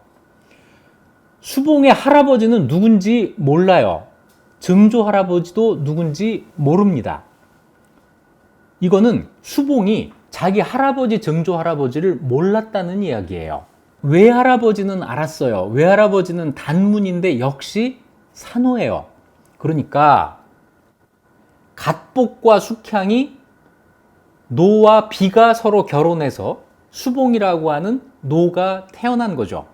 수봉의 할아버지는 누군지 몰라요. 증조 할아버지도 누군지 모릅니다. 이거는 수봉이 자기 할아버지, 증조 할아버지를 몰랐다는 이야기예요. 외할아버지는 알았어요. 외할아버지는 단문인데 역시 산호예요. 그러니까 갓복과 숙향이 노와 비가 서로 결혼해서 수봉이라고 하는 노가 태어난 거죠.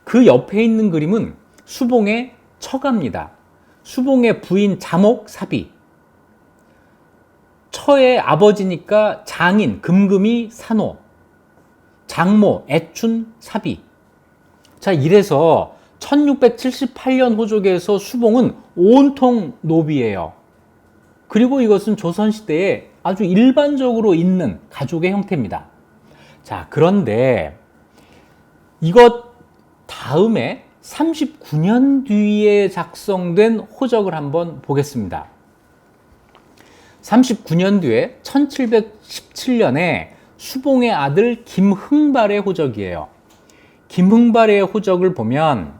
그 옆에 있는 그림은 수봉의 처가입니다. 수봉의 부인 자목, 사비. 처의 아버지니까 장인, 금금이 산호. 장모, 애춘, 사비. 자, 이래서 1678년 호족에서 수봉은 온통 노비예요. 그리고 이것은 조선시대에 아주 일반적으로 있는 가족의 형태입니다. 자, 그런데 이것 다음에 39년 뒤에 작성된 호적을 한번 보겠습니다. 39년 뒤에 1717년에 수봉의 아들 김흥발의 호적이에요. 김흥발의 호적을 보면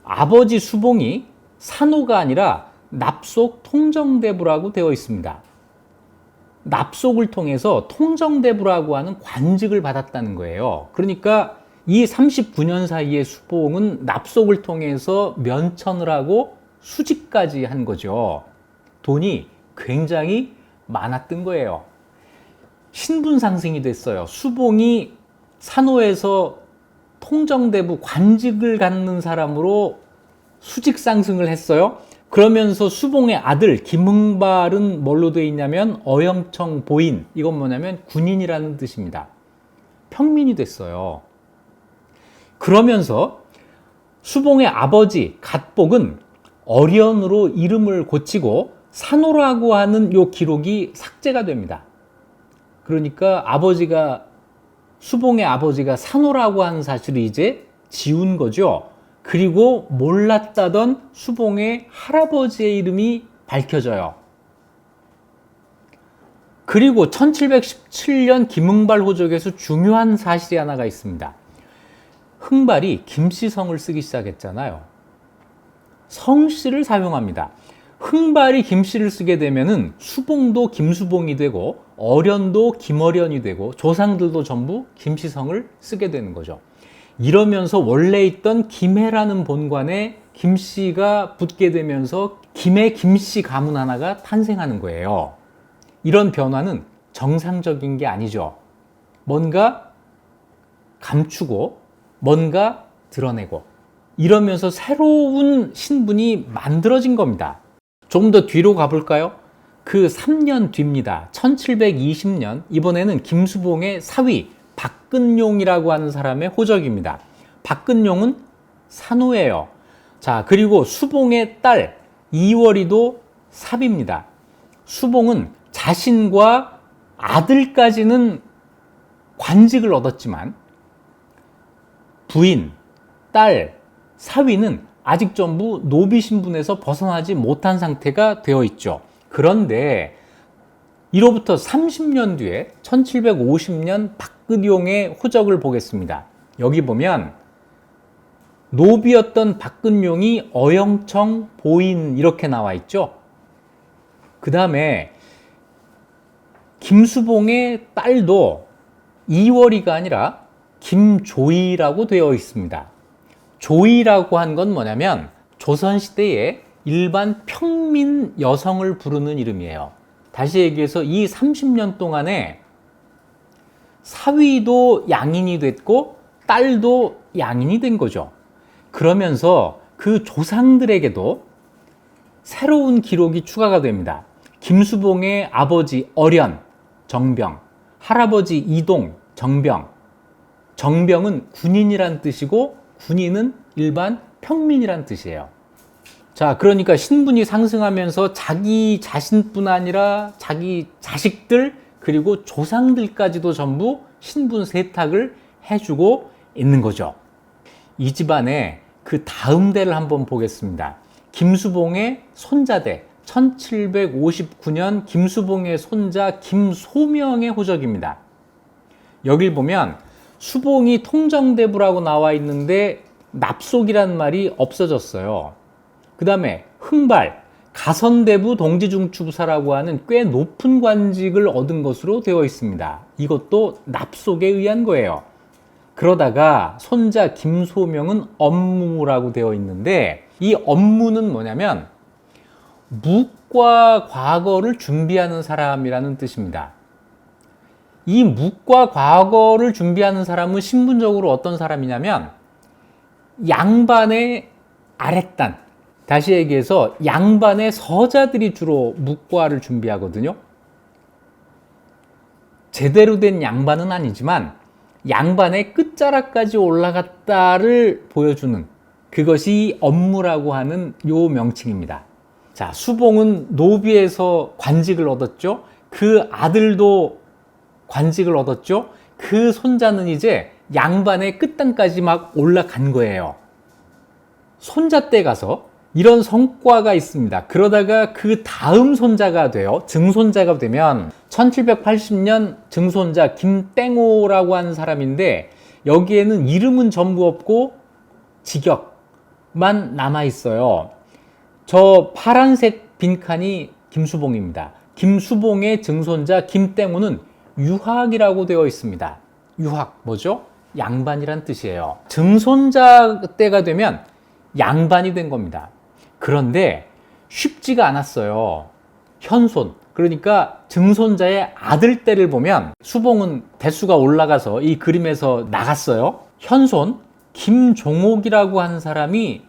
아버지 수봉이 산호가 아니라 납속 통정대부라고 되어 있습니다. 납속을 통해서 통정대부라고 하는 관직을 받았다는 거예요. 그러니까 이 39년 사이에 수봉은 납속을 통해서 면천을 하고 수직까지 한 거죠. 돈이 굉장히 많았던 거예요. 신분 상승이 됐어요. 수봉이 산호에서 통정대부 관직을 갖는 사람으로 수직 상승을 했어요. 그러면서 수봉의 아들 김흥발은 뭘로 되어 있냐면 어영청 보인, 이건 뭐냐면 군인이라는 뜻입니다. 평민이 됐어요. 그러면서 수봉의 아버지 갓복은 어련으로 이름을 고치고 산호라고 하는 요 기록이 삭제가 됩니다. 그러니까 수봉의 아버지가 산호라고 하는 사실을 이제 지운 거죠. 그리고 몰랐다던 수봉의 할아버지의 이름이 밝혀져요. 그리고 1717년 김흥발 호적에서 중요한 사실이 하나가 있습니다. 흥발이 김씨성을 쓰기 시작했잖아요. 성씨를 사용합니다. 흥발이 김씨를 쓰게 되면은 수봉도 김수봉이 되고 어련도 김어련이 되고 조상들도 전부 김씨성을 쓰게 되는 거죠. 이러면서 원래 있던 김해라는 본관에 김씨가 붙게 되면서 김해 김씨 가문 하나가 탄생하는 거예요. 이런 변화는 정상적인 게 아니죠. 뭔가 감추고 뭔가 드러내고 이러면서 새로운 신분이 만들어진 겁니다. 조금 더 뒤로 가볼까요? 그 3년 뒤입니다. 1720년, 이번에는 김수봉의 사위 박근용이라고 하는 사람의 호적입니다. 박근용은 산호예요. 자, 그리고 수봉의 딸 이월이도 삽입니다. 수봉은 자신과 아들까지는 관직을 얻었지만 부인, 딸, 사위는 아직 전부 노비 신분에서 벗어나지 못한 상태가 되어 있죠. 그런데 이로부터 30년 뒤에 1750년 박근용의 호적을 보겠습니다. 여기 보면 노비였던 박근용이 어영청 보인 이렇게 나와 있죠. 그 다음에 김수봉의 딸도 이월이가 아니라 김조이라고 되어 있습니다. 조이라고 한 건 뭐냐면 조선시대에 일반 평민 여성을 부르는 이름이에요. 다시 얘기해서 이 30년 동안에 사위도 양인이 됐고 딸도 양인이 된 거죠. 그러면서 그 조상들에게도 새로운 기록이 추가가 됩니다. 김수봉의 아버지 어련, 정병, 할아버지 이동, 정병. 정병은 군인이란 뜻이고 군인은 일반 평민이란 뜻이에요. 자, 그러니까 신분이 상승하면서 자기 자신뿐 아니라 자기 자식들 그리고 조상들까지도 전부 신분 세탁을 해주고 있는 거죠. 이 집안의 그 다음 대를 한번 보겠습니다. 김수봉의 손자대 1759년 김수봉의 손자 김소명의 호적입니다. 여길 보면 수봉이 통정대부라고 나와 있는데 납속이란 말이 없어졌어요. 그 다음에 흥발, 가선대부 동지중추부사라고 하는 꽤 높은 관직을 얻은 것으로 되어 있습니다. 이것도 납속에 의한 거예요. 그러다가 손자 김소명은 업무라고 되어 있는데 이 업무는 뭐냐면 묵과 과거를 준비하는 사람이라는 뜻입니다. 이 묵과 과거를 준비하는 사람은 신분적으로 어떤 사람이냐면 양반의 아랫단, 다시 얘기해서 양반의 서자들이 주로 묵과를 준비하거든요. 제대로 된 양반은 아니지만 양반의 끝자락까지 올라갔다를 보여주는 그것이 업무라고 하는 요 명칭입니다. 자, 수봉은 노비에서 관직을 얻었죠. 그 아들도 관직을 얻었죠. 그 손자는 이제 양반의 끝단까지 막 올라간 거예요. 손자 때 가서 이런 성과가 있습니다. 그러다가 그 다음 손자가 돼요. 증손자가 되면 1780년 증손자 김땡오라고 하는 사람인데 여기에는 이름은 전부 없고 직역만 남아 있어요. 저 파란색 빈칸이 김수봉입니다. 김수봉의 증손자 김땡오는 유학이라고 되어 있습니다. 유학 뭐죠? 양반이란 뜻이에요. 증손자 때가 되면 양반이 된 겁니다. 그런데 쉽지가 않았어요. 현손, 그러니까 증손자의 아들 때를 보면 수봉은 대수가 올라가서 이 그림에서 나갔어요. 현손 김종옥이라고 하는 사람이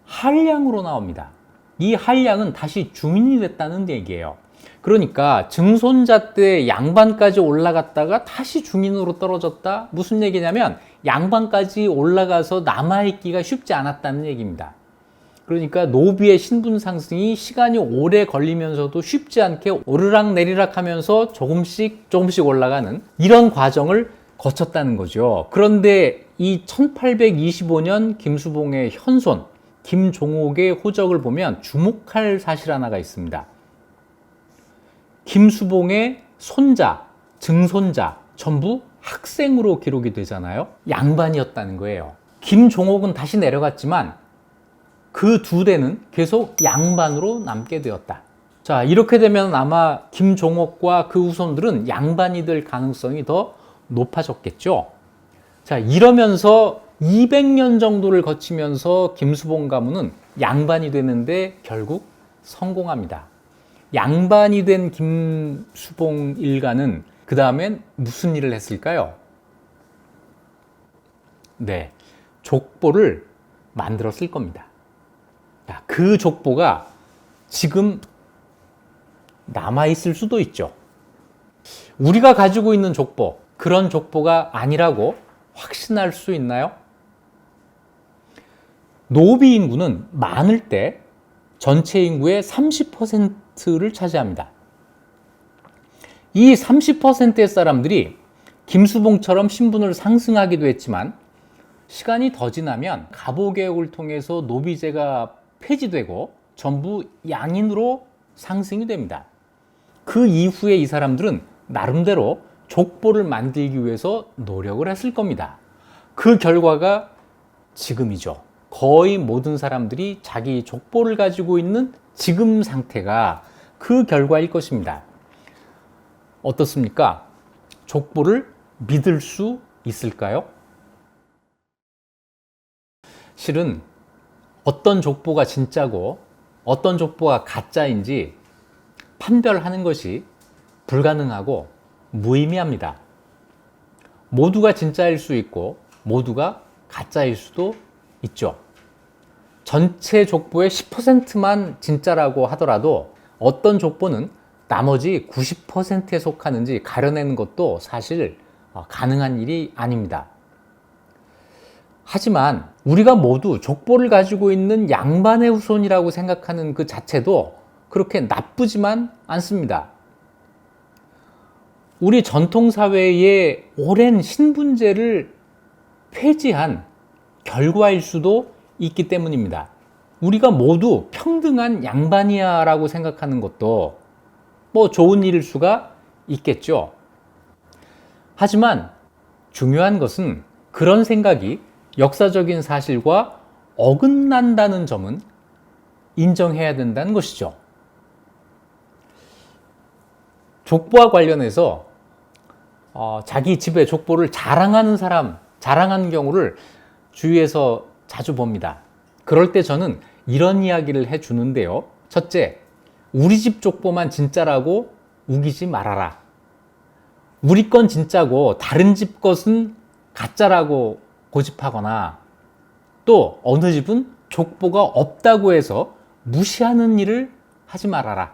한량으로 나옵니다. 이 한량은 다시 중인이 됐다는 얘기예요. 그러니까 증손자 때 양반까지 올라갔다가 다시 중인으로 떨어졌다. 무슨 얘기냐면 양반까지 올라가서 남아있기가 쉽지 않았다는 얘기입니다. 그러니까 노비의 신분 상승이 시간이 오래 걸리면서도 쉽지 않게 오르락 내리락 하면서 조금씩 올라가는 이런 과정을 거쳤다는 거죠. 그런데 이 1825년 김수봉의 현손 김종옥의 호적을 보면 주목할 사실 하나가 있습니다. 김수봉의 손자, 증손자 전부 학생으로 기록이 되잖아요. 양반이었다는 거예요. 김종옥은 다시 내려갔지만 그 두 대는 계속 양반으로 남게 되었다. 자, 이렇게 되면 아마 김종옥과 그 후손들은 양반이 될 가능성이 더 높아졌겠죠. 자, 이러면서 200년 정도를 거치면서 김수봉 가문은 양반이 되는데 결국 성공합니다. 양반이 된 김수봉 일가는 그 다음엔 무슨 일을 했을까요? 네, 족보를 만들었을 겁니다. 그 족보가 지금 남아있을 수도 있죠. 우리가 가지고 있는 족보, 그런 족보가 아니라고 확신할 수 있나요? 노비 인구는 많을 때 전체 인구의 30%를 차지합니다. 이 30%의 사람들이 김수봉처럼 신분을 상승하기도 했지만 시간이 더 지나면 갑오개혁을 통해서 노비제가 폐지되고 전부 양인으로 상승이 됩니다. 그 이후에 이 사람들은 나름대로 족보를 만들기 위해서 노력을 했을 겁니다. 그 결과가 지금이죠. 거의 모든 사람들이 자기 족보를 가지고 있는 지금 상태가 그 결과일 것입니다. 어떻습니까? 족보를 믿을 수 있을까요? 실은 어떤 족보가 진짜고 어떤 족보가 가짜인지 판별하는 것이 불가능하고 무의미합니다. 모두가 진짜일 수 있고 모두가 가짜일 수도 있죠. 전체 족보의 10%만 진짜라고 하더라도 어떤 족보는 나머지 90%에 속하는지 가려내는 것도 사실 가능한 일이 아닙니다. 하지만 우리가 모두 족보를 가지고 있는 양반의 후손이라고 생각하는 그 자체도 그렇게 나쁘지만 않습니다. 우리 전통사회의 오랜 신분제를 폐지한 결과일 수도 있기 때문입니다. 우리가 모두 평등한 양반이야 라고 생각하는 것도 뭐 좋은 일일 수가 있겠죠. 하지만 중요한 것은 그런 생각이 역사적인 사실과 어긋난다는 점은 인정해야 된다는 것이죠. 족보와 관련해서 자기 집의 족보를 자랑하는 사람, 자랑하는 경우를 주위에서 자주 봅니다. 그럴 때 저는 이런 이야기를 해주는데요. 첫째, 우리 집 족보만 진짜라고 우기지 말아라. 우리 건 진짜고 다른 집 것은 가짜라고 고집하거나 또 어느 집은 족보가 없다고 해서 무시하는 일을 하지 말아라.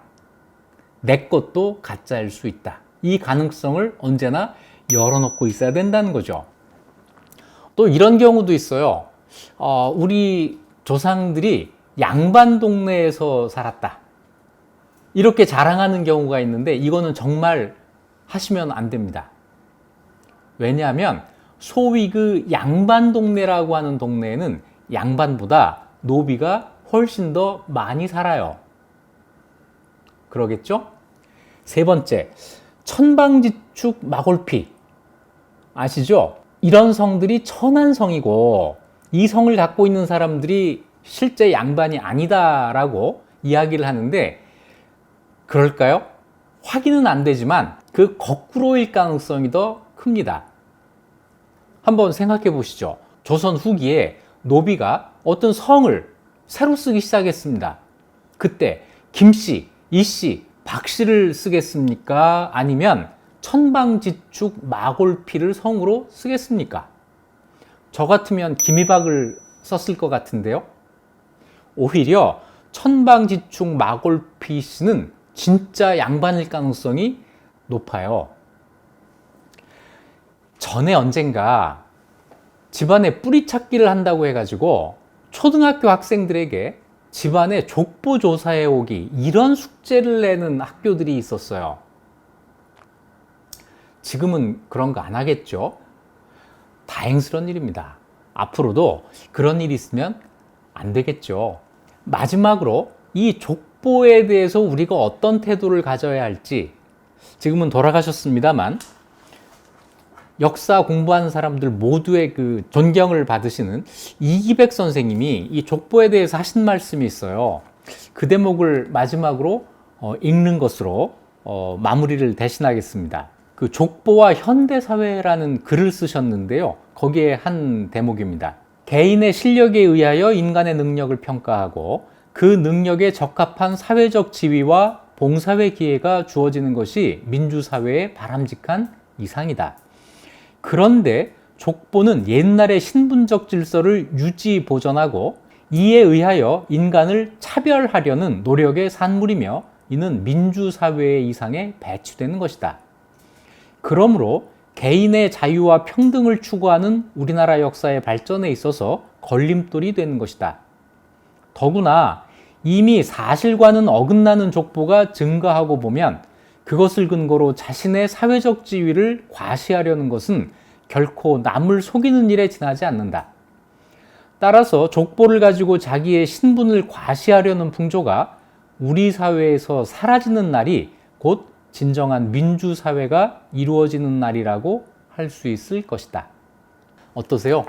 내 것도 가짜일 수 있다. 이 가능성을 언제나 열어놓고 있어야 된다는 거죠. 또 이런 경우도 있어요. 우리 조상들이 양반 동네에서 살았다. 이렇게 자랑하는 경우가 있는데 이거는 정말 하시면 안 됩니다. 왜냐하면 소위 그 양반 동네라고 하는 동네에는 양반보다 노비가 훨씬 더 많이 살아요. 그러겠죠? 세 번째, 천방지축 마골피. 아시죠? 이런 성들이 천한 성이고 이 성을 갖고 있는 사람들이 실제 양반이 아니다라고 이야기를 하는데 그럴까요? 확인은 안 되지만 그 거꾸로일 가능성이 더 큽니다. 한번 생각해 보시죠. 조선 후기에 노비가 어떤 성을 새로 쓰기 시작했습니다. 그때 김씨, 이씨, 박씨를 쓰겠습니까? 아니면 천방지축 마골피를 성으로 쓰겠습니까? 저 같으면 김이박을 썼을 것 같은데요. 오히려 천방지축 마골피 씨는 진짜 양반일 가능성이 높아요. 전에 언젠가 집안에 뿌리 찾기를 한다고 해가지고 초등학교 학생들에게 집안에 족보 조사해 오기 이런 숙제를 내는 학교들이 있었어요. 지금은 그런 거 안 하겠죠? 다행스러운 일입니다. 앞으로도 그런 일이 있으면 안 되겠죠. 마지막으로 이 족보에 대해서 우리가 어떤 태도를 가져야 할지, 지금은 돌아가셨습니다만 역사 공부하는 사람들 모두의 그 존경을 받으시는 이기백 선생님이 이 족보에 대해서 하신 말씀이 있어요. 그 대목을 마지막으로 읽는 것으로 마무리를 대신하겠습니다. 그 족보와 현대사회라는 글을 쓰셨는데요. 거기에 한 대목입니다. 개인의 실력에 의하여 인간의 능력을 평가하고 그 능력에 적합한 사회적 지위와 봉사회 기회가 주어지는 것이 민주사회의 바람직한 이상이다. 그런데 족보는 옛날의 신분적 질서를 유지 보존하고 이에 의하여 인간을 차별하려는 노력의 산물이며 이는 민주사회의 이상에 배치되는 것이다. 그러므로 개인의 자유와 평등을 추구하는 우리나라 역사의 발전에 있어서 걸림돌이 되는 것이다. 더구나 이미 사실과는 어긋나는 족보가 증가하고 보면 그것을 근거로 자신의 사회적 지위를 과시하려는 것은 결코 남을 속이는 일에 지나지 않는다. 따라서 족보를 가지고 자기의 신분을 과시하려는 풍조가 우리 사회에서 사라지는 날이 곧 진정한 민주사회가 이루어지는 날이라고 할 수 있을 것이다. 어떠세요?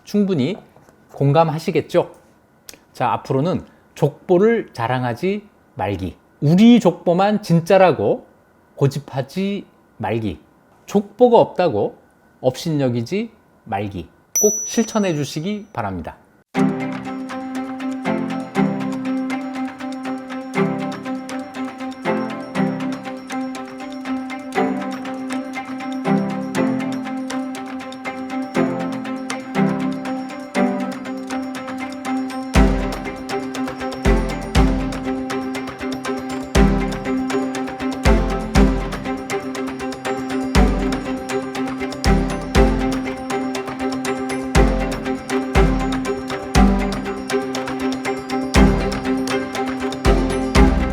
충분히 공감하시겠죠? 자, 앞으로는 족보를 자랑하지 말기. 우리 족보만 진짜라고 고집하지 말기. 족보가 없다고 업신여기지 말기. 꼭 실천해 주시기 바랍니다.